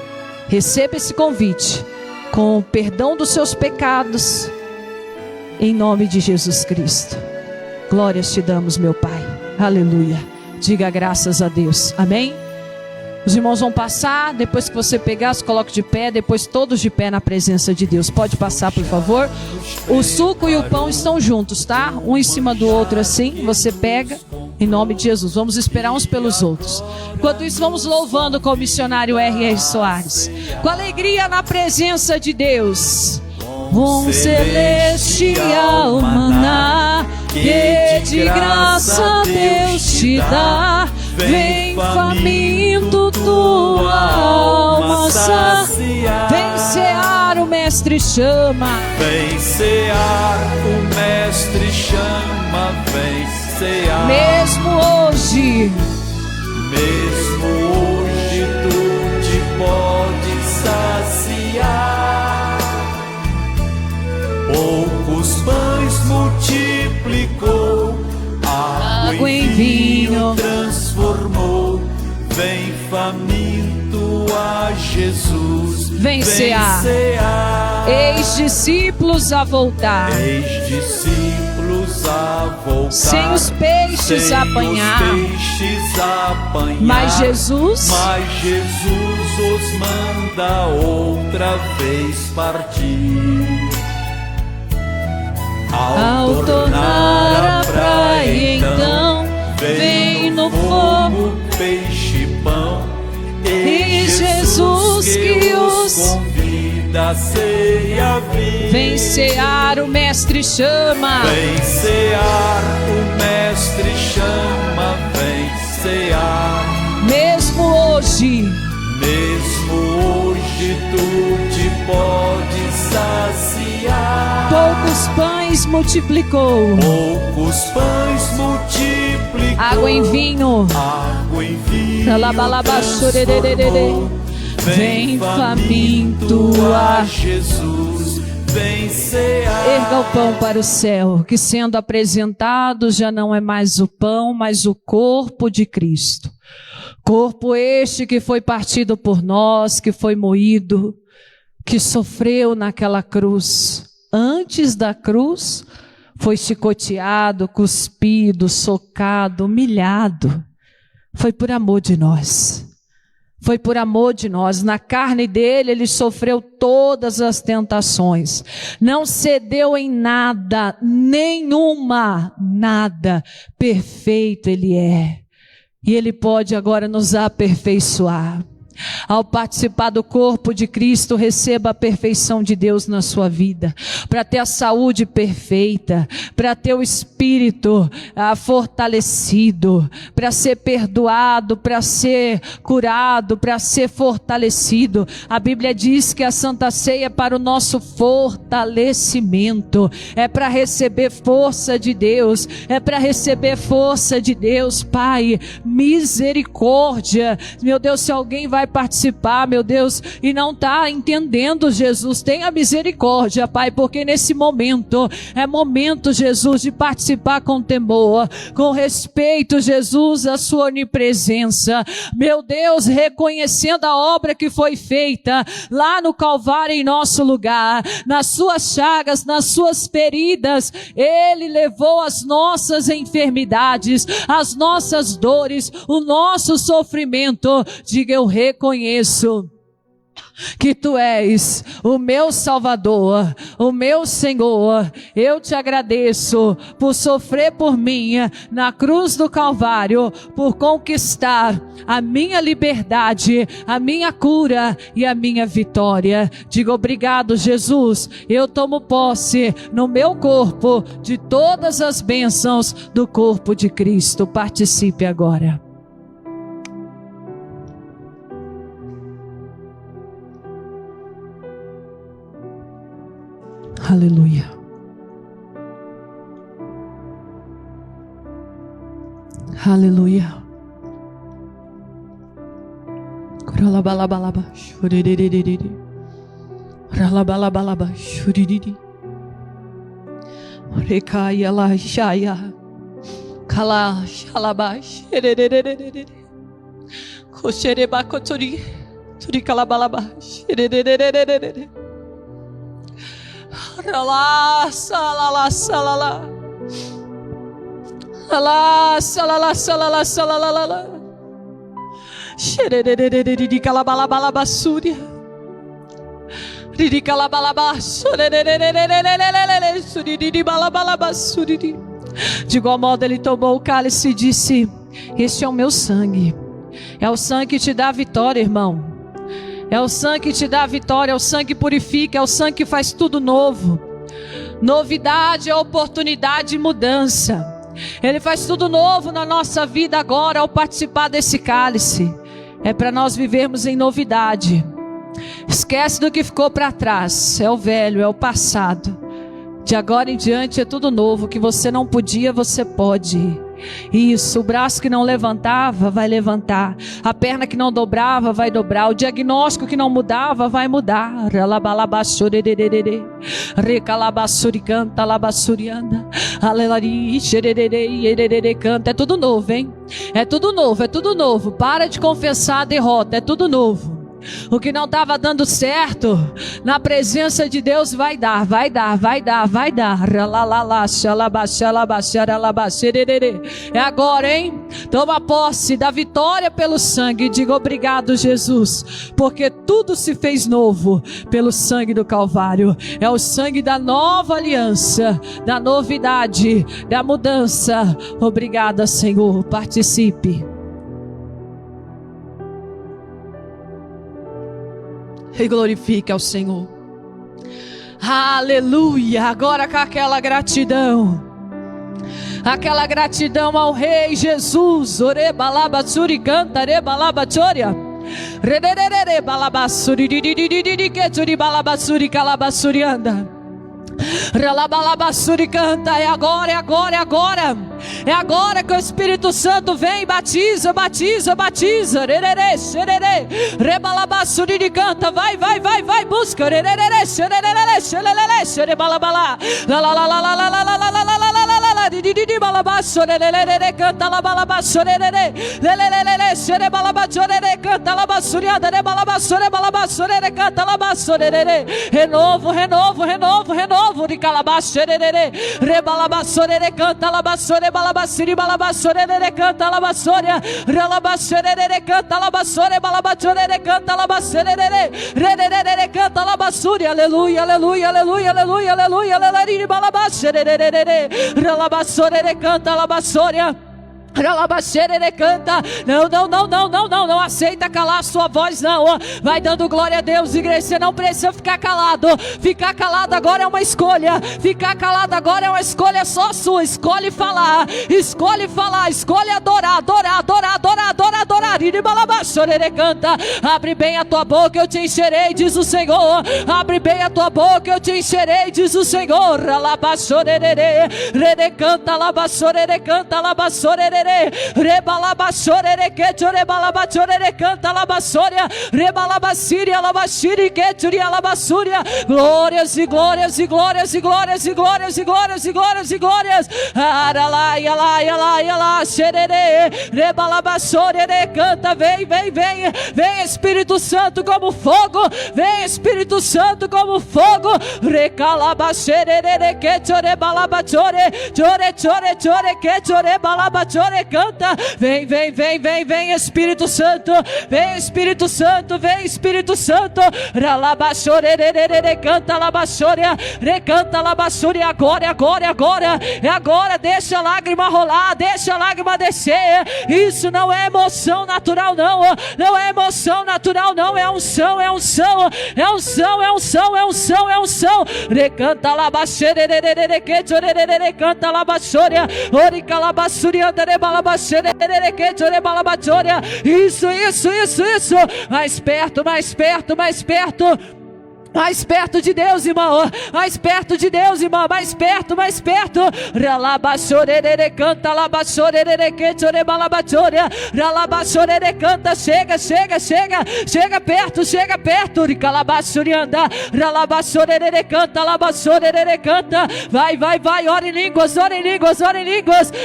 Receba esse convite com o perdão dos seus pecados, em nome de Jesus Cristo. Glórias te damos, meu Pai. Aleluia. Diga graças a Deus. Amém? Os irmãos vão passar, depois que você pegar, se coloque de pé, depois todos de pé na presença de Deus. Pode passar, por favor. O suco e o pão estão juntos, tá? Um em cima do outro assim, você pega, em nome de Jesus. Vamos esperar uns pelos outros. Enquanto isso, vamos louvando com o missionário R.R. Soares. Com alegria na presença de Deus. Um celestial maná que de graça Deus te dá. Vem faminto tua alma saciar. Vem cear, o Mestre chama. Vem cear, o Mestre chama. Vem cear. Mesmo hoje tu te podes saciar. Poucos pães multiplicou, água em vinho transformou. Vem faminto a Jesus. Vem cear. Eis discípulos a voltar. Eis discípulos a voltar. Sem os peixes apanhar. Mas Jesus os manda outra vez partir. Ao tornar a praia, então vem no fogo peixe e pão. E Jesus que os convida a ceia vir. Vem cear, o Mestre chama. Vem cear, o Mestre chama. Vem cear. Mesmo hoje tu te podes saciar. poucos pães multiplicou. Poucos pães multiplicou. Água em vinho. Água em vinho. Vem faminto a Jesus. Vem cear. Erga o pão para o céu, que sendo apresentado já não é mais o pão, mas o corpo de Cristo. Corpo este que foi partido por nós, que foi moído, que sofreu naquela cruz. Antes da cruz, foi chicoteado, cuspido, socado, humilhado. Foi por amor de nós. Foi por amor de nós. Na carne dele, ele sofreu todas as tentações. Não cedeu em nada, nenhuma, nada. Perfeito ele é. E ele pode agora nos aperfeiçoar. Ao participar do corpo de Cristo, receba a perfeição de Deus na sua vida, para ter a saúde perfeita, para ter o espírito fortalecido, para ser perdoado, para ser curado, para ser fortalecido. A Bíblia diz que a Santa Ceia é para o nosso fortalecimento, é para receber força de Deus, é para receber força de Deus. Pai, misericórdia, meu Deus, se alguém vai participar, meu Deus, e não está entendendo, Jesus, tenha misericórdia, Pai, porque nesse momento, é momento, Jesus, de participar com temor, com respeito, Jesus, a sua onipresença, meu Deus, reconhecendo a obra que foi feita lá no Calvário em nosso lugar, nas suas chagas, nas suas feridas, Ele levou as nossas enfermidades, as nossas dores, o nosso sofrimento. Diga: eu reconheço que Tu és o meu Salvador, o meu Senhor. Eu Te agradeço por sofrer por mim na cruz do Calvário, por conquistar a minha liberdade, a minha cura e a minha vitória. Diga: obrigado, Jesus. Eu tomo posse no meu corpo de todas as bênçãos do corpo de Cristo. Participe agora. Aleluia. Aleluia. Ralabalabalaba, shuriririri. Ralabalabalaba, shuririri. Rekaya la shaya. Kala shalaba, shiriririri. Koshereba kotori. Turi kalabalaba, shiriririri. Rala salala salala. Ala salala salala salala. Xerererereri calabalabalaba súria. Riri calabalaba xererererererererere suriri balabalaba suriri. De igual modo ele tomou o cálice e disse: este é o meu sangue. É o sangue que te dá a vitória, irmão. É o sangue que te dá a vitória, é o sangue que purifica, é o sangue que faz tudo novo. Novidade é oportunidade e mudança. Ele faz tudo novo na nossa vida agora ao participar desse cálice. É para nós vivermos em novidade. Esquece do que ficou para trás, é o velho, é o passado. De agora em diante é tudo novo. O que você não podia, você pode. Isso, o braço que não levantava, vai levantar. A perna que não dobrava, vai dobrar. O diagnóstico que não mudava, vai mudar. Canta. É tudo novo, hein? É tudo novo, é tudo novo. Para de confessar a derrota, é tudo novo. O que não estava dando certo, na presença de Deus vai dar, vai dar, vai dar, vai dar. É agora, hein? Toma posse da vitória pelo sangue. Diga: obrigado, Jesus, porque tudo se fez novo pelo sangue do Calvário. É o sangue da nova aliança, da novidade, da mudança. Obrigada, Senhor. Participe. E glorifique ao Senhor. Aleluia. Agora com aquela gratidão ao Rei Jesus. Ore balabatsuri canta, re balabatsoria. Rederere balabatsuri diririri que turi balabatsuri calabatsuri anda. Relabalabassuri canta. É agora, é agora, é agora. É agora que o Espírito Santo vem e batiza, batiza, batiza. Rerere, xerere. Rebalabassuri canta. Vai, vai, vai, vai, busca. Rerere, xerere, xerere, xerebalabala. La la la la la la la la la la la la la la. Didi balabassore, rerere canta la balabassore, rerere. Lelelele, xerebalabassore, canta la bassuriada, rebalabassore, balabassore, canta la bassore, rerere. Renovo, renovo, renovo, renovo. De calabaxerere, rebalabassore, canta labassore, balabassiri, balabassore, canta labassoria, relabaxerere, canta labassore, balabassore, canta labassere, rerere, canta labassuria, aleluia, aleluia, aleluia, aleluia, aleluia, aleluia, balabaxerere, relabassore, canta labassoria. Canta. Não aceita calar a sua voz, não. Vai dando glória a Deus, igreja. Você não precisa ficar calado. Ficar calado agora é uma escolha. Ficar calado agora é uma escolha só sua. Escolhe falar, escolhe adorar. Canta. Abre bem a tua boca, eu te encherei, diz o Senhor. Abre bem a tua boca, eu te encherei, diz o Senhor. Canta, rebalabachorere que rebalabachorere canta labassoria rebalabasiria labashiri que turia labassuria. Glórias e glórias e glórias e glórias e glórias e glórias e glórias e glórias. Aralá, xerere rebalabachorere canta. Vem Espírito Santo como fogo. Vem Espírito Santo como fogo. Recalabaxerere que rebalabachore chore que rebalabachore canta. Vem Espírito Santo, vem Espírito Santo, vem Espírito Santo. Ralabaxorere canta labaxoria, recanta labaxoria agora, é agora, deixa a lágrima rolar, deixa a lágrima descer. Isso não é emoção natural não é emoção natural não, é unção. Recanta labaxerere que chorere canta labaxoria, orica labaxuria andere balabaxerere. Isso. Mais perto. Mais perto de Deus, irmão. Mais perto de Deus, irmão. Mais perto. Ralabaxorere canta, labaxorere que chore balabaxoria. Ralabaxorere canta, chega perto. Ricalabaxurianda. Ralabaxorere canta, labaxorere canta. Vai. Ora em línguas.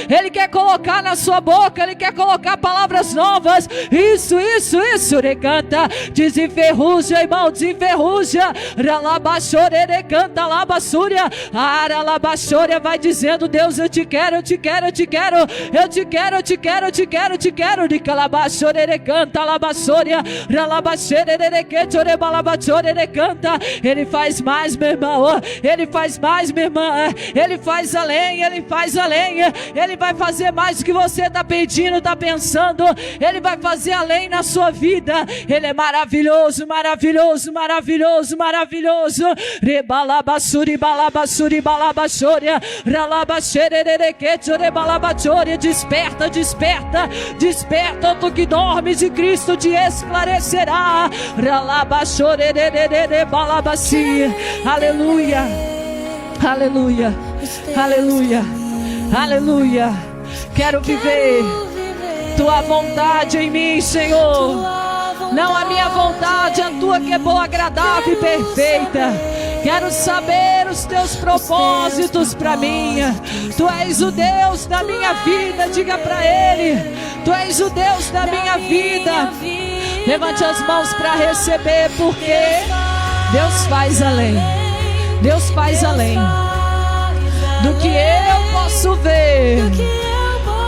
Ele quer colocar na sua boca, ele quer colocar palavras novas. Isso. Recanta. Desenferruja, irmão, desenferruja. Ralabaxorere canta labaxúria. Aralabaxória vai dizendo: Deus, eu te quero. Ricalabaxorere canta labaxória. Ralabaxerere que chore balabaxorere canta. Ele faz mais, meu irmão. Ele faz mais, minha irmã. Ele faz além. Ele vai fazer mais do que você está pedindo, está pensando. Ele vai fazer além na sua vida. Ele é maravilhoso. Rebalabassuri balabaxoria. Ralabaxerere que chore balabaxoria. Desperta. Tu que dormes e Cristo te esclarecerá. Ralabaxorere balabaxi. Aleluia. Quero viver tua vontade em mim, Senhor. Não a minha vontade, a tua que é boa, agradável e perfeita. Quero saber os teus propósitos para mim. Tu és o Deus da minha vida, diga para Ele. Tu és o Deus da minha vida. Levante as mãos para receber, porque Deus faz além. Do que eu posso ver,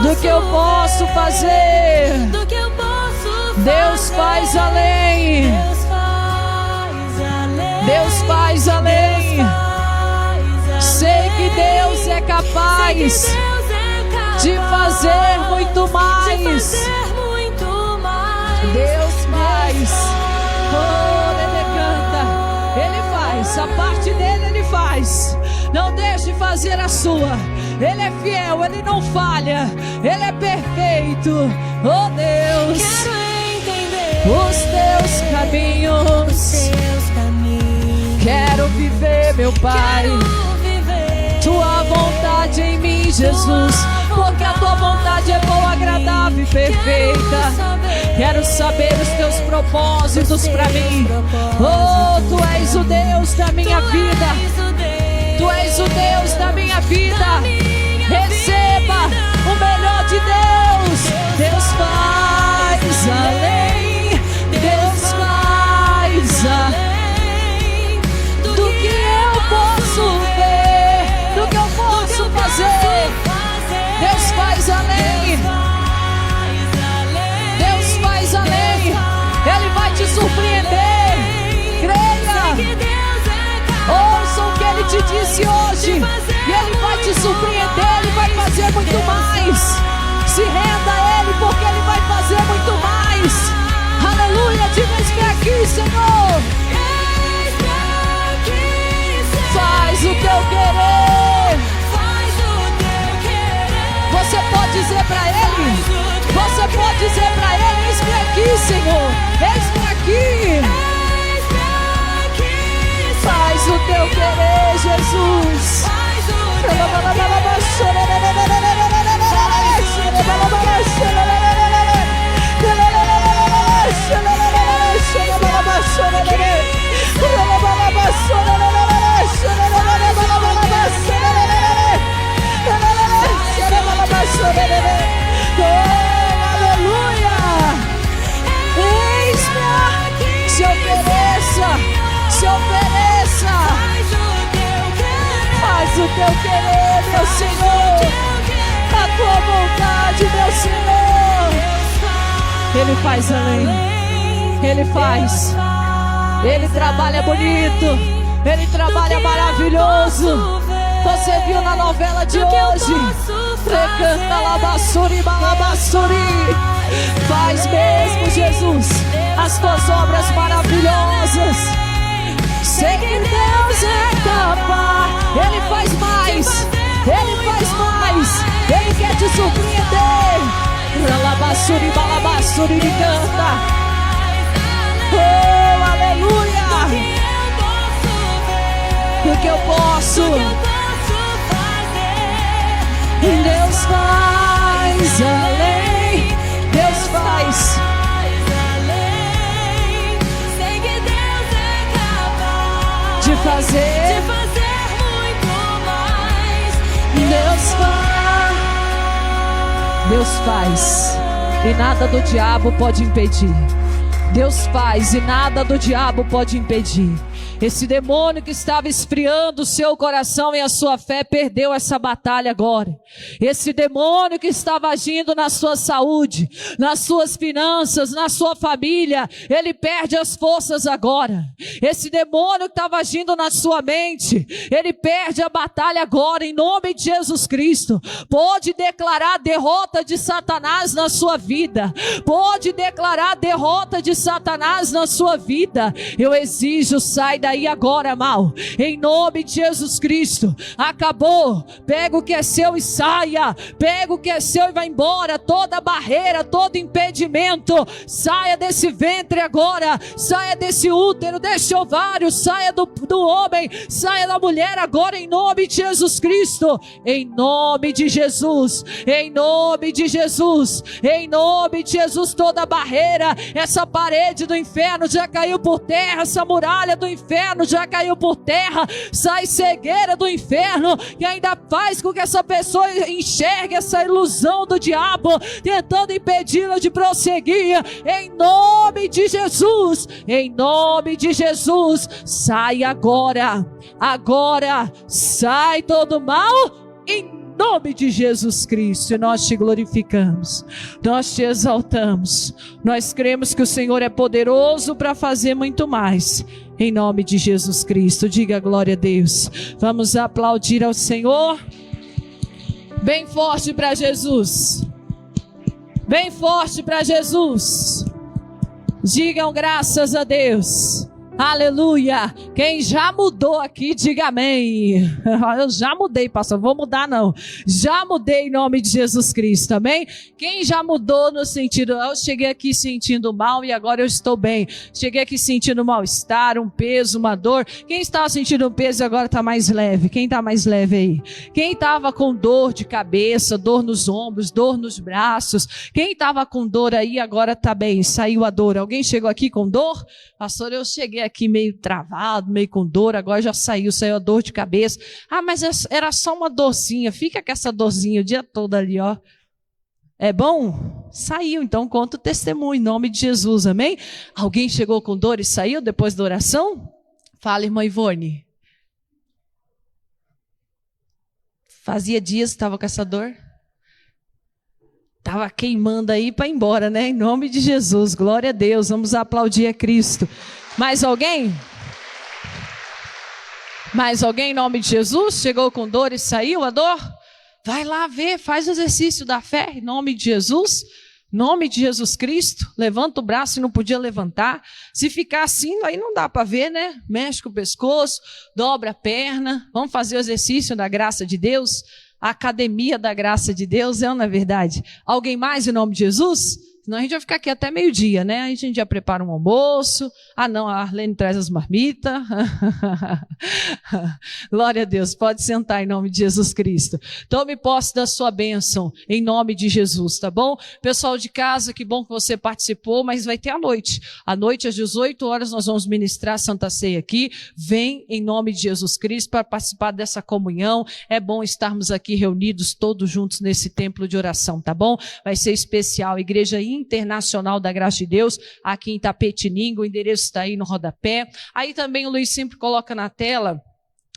do que eu posso fazer. Deus faz além. Sei que Deus é capaz de fazer muito mais. Deus faz. Ele canta. Ele faz. A parte dele ele faz. Não deixe de fazer a sua. Ele é fiel, ele não falha. Ele é perfeito. Oh Deus, os teus caminhos. Quero viver, meu Pai, tua vontade em mim, Jesus. Porque a tua vontade é boa, agradável e perfeita. Quero saber os teus propósitos para mim. Oh, tu és o Deus da minha vida. Tu és o Deus da minha vida. Receba o melhor de Deus. Deus faz além. Deus faz além do que eu posso ver, do que eu posso fazer. Deus faz além. Deus faz além. Ele vai te surpreender. Creia. Ouça o que Ele te disse hoje. E Ele vai te surpreender. Ele vai fazer muito mais. Se renda. aqui, Senhor. Faz o teu querer. Você pode dizer para Ele. Você pode dizer para Ele: eis-me aqui, Senhor. Eis-me aqui. Faz o teu querer, Jesus. Aleluia! Eis-me, se ofereça, se ofereça. Faz o teu querer, meu Senhor, a tua vontade, meu Senhor. Ele faz além, Ele faz, Ele trabalha bonito, Ele trabalha maravilhoso. Você viu na novela de hoje, recanta labassuri, balabassuri. Faz mesmo, Jesus, as tuas obras maravilhosas. Sei que Deus é capaz. Ele faz mais, Ele faz mais. Ele quer te surpreender. Labassuri, balabassuri, Ele canta. Oh, aleluia. O que eu posso, Deus faz além, Deus faz. Sei que Deus é capaz de fazer muito mais. Deus faz e nada do diabo pode impedir. Deus faz e nada do diabo pode impedir. Esse demônio que estava esfriando o seu coração e a sua fé perdeu essa batalha agora. Esse demônio que estava agindo na sua saúde, nas suas finanças, na sua família, ele perde as forças agora. Esse demônio que estava agindo na sua mente, ele perde a batalha agora em nome de Jesus Cristo. Pode declarar a derrota de Satanás na sua vida. Pode declarar a derrota de Satanás na sua vida. Eu exijo, sai daí agora, mal, em nome de Jesus Cristo. Acabou. Pega o que é seu e saia. Pega o que é seu e vai embora. Toda barreira, todo impedimento, saia desse ventre agora. Saia desse útero, desse ovário. Saia do homem, saia da mulher agora em nome de Jesus Cristo. Em nome de Jesus, em nome de Jesus, em nome de Jesus. Toda barreira, essa parede do inferno já caiu por terra. Essa muralha do inferno já caiu por terra. Sai cegueira do inferno que ainda faz com que essa pessoa enxergue essa ilusão do diabo, tentando impedi-la de prosseguir. Em nome de Jesus, em nome de Jesus, sai agora, agora, sai todo mal, em nome de Jesus Cristo. E nós te glorificamos, nós te exaltamos, nós cremos que o Senhor é poderoso para fazer muito mais. Em nome de Jesus Cristo, diga glória a Deus. Vamos aplaudir ao Senhor. Bem forte para Jesus. Bem forte para Jesus. Digam graças a Deus. Aleluia. Quem já mudou aqui, diga amém. Eu já mudei, pastor, vou mudar não. Já mudei em nome de Jesus Cristo, amém? Quem já mudou no sentido, eu cheguei aqui sentindo mal e agora eu estou bem. Cheguei aqui sentindo mal-estar, um peso, uma dor. Quem estava sentindo um peso e agora está mais leve? Quem está mais leve aí? Quem estava com dor de cabeça, dor nos ombros, dor nos braços? Quem estava com dor aí agora está bem, saiu a dor. Alguém chegou aqui com dor? Pastor, eu cheguei aqui meio travado, meio com dor, agora já saiu a dor de cabeça. Ah, mas era só uma dorzinha, fica com essa dorzinha o dia todo ali, ó. É bom? Saiu, então conta o testemunho, em nome de Jesus, amém? Alguém chegou com dor e saiu depois da oração? Fala, irmã Ivone. Fazia dias que estava com essa dor? Estava queimando aí para ir embora, né? Em nome de Jesus, glória a Deus, vamos aplaudir a Cristo. Mais alguém? Mais alguém em nome de Jesus? Chegou com dor e saiu a dor? Vai lá ver, faz o exercício da fé em nome de Jesus. Nome de Jesus Cristo, levanta o braço e não podia levantar. Se ficar assim, aí não dá para ver, né? Mexe com o pescoço, dobra a perna. Vamos fazer o exercício da graça de Deus? A academia da graça de Deus, não é verdade? Alguém mais em nome de Jesus? Senão a gente vai ficar aqui até meio-dia, né? Aí a gente já prepara um almoço. Ah, não, a Arlene traz as marmitas. Glória a Deus, pode sentar em nome de Jesus Cristo. Tome posse da sua bênção em nome de Jesus, tá bom? Pessoal de casa, que bom que você participou, mas vai ter à noite. À noite, às 18 horas, nós vamos ministrar a Santa Ceia aqui. Vem em nome de Jesus Cristo para participar dessa comunhão. É bom estarmos aqui reunidos todos juntos nesse templo de oração, tá bom? Vai ser especial, Igreja Internacional da Graça de Deus, aqui em Tapetininga, o endereço está aí no rodapé. Aí também o Luiz sempre coloca na tela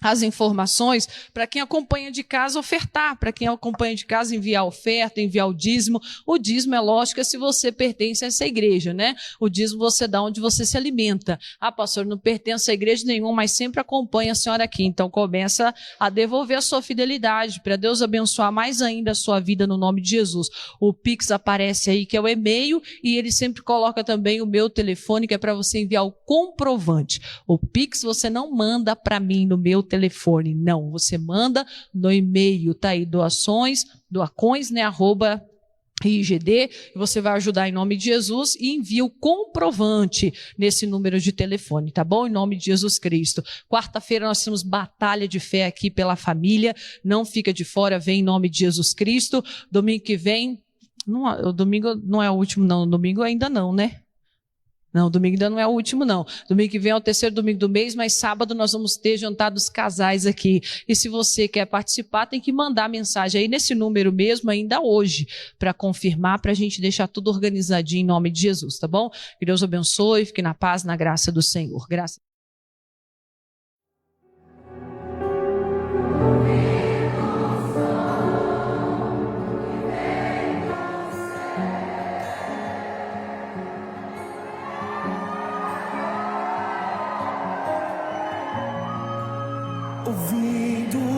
as informações para quem acompanha de casa ofertar, para quem acompanha de casa enviar oferta, enviar o dízimo. O dízimo é lógico se você pertence a essa igreja, né? O dízimo você dá onde você se alimenta. Ah, pastor, não pertence a igreja nenhuma, mas sempre acompanha a senhora aqui. Então começa a devolver a sua fidelidade, para Deus abençoar mais ainda a sua vida no nome de Jesus. O Pix aparece aí, que é o e-mail, e ele sempre coloca também o meu telefone, que é para você enviar o comprovante. O Pix você não manda para mim no meu telefone, não, você manda no e-mail, tá aí, doacões, né, @IGD, e você vai ajudar em nome de Jesus e envia o comprovante nesse número de telefone, tá bom? Em nome de Jesus Cristo. Quarta-feira nós temos batalha de fé aqui pela família, não fica de fora, vem em nome de Jesus Cristo. Domingo que vem, o domingo não é o último não, domingo ainda não, né? Não, domingo ainda não é o último, não. Domingo que vem é o terceiro domingo do mês, mas sábado nós vamos ter jantar dos casais aqui. E se você quer participar, tem que mandar mensagem aí nesse número mesmo, ainda hoje, para confirmar, para a gente deixar tudo organizadinho em nome de Jesus, tá bom? Que Deus abençoe, fique na paz, na graça do Senhor. Graças. ouvindo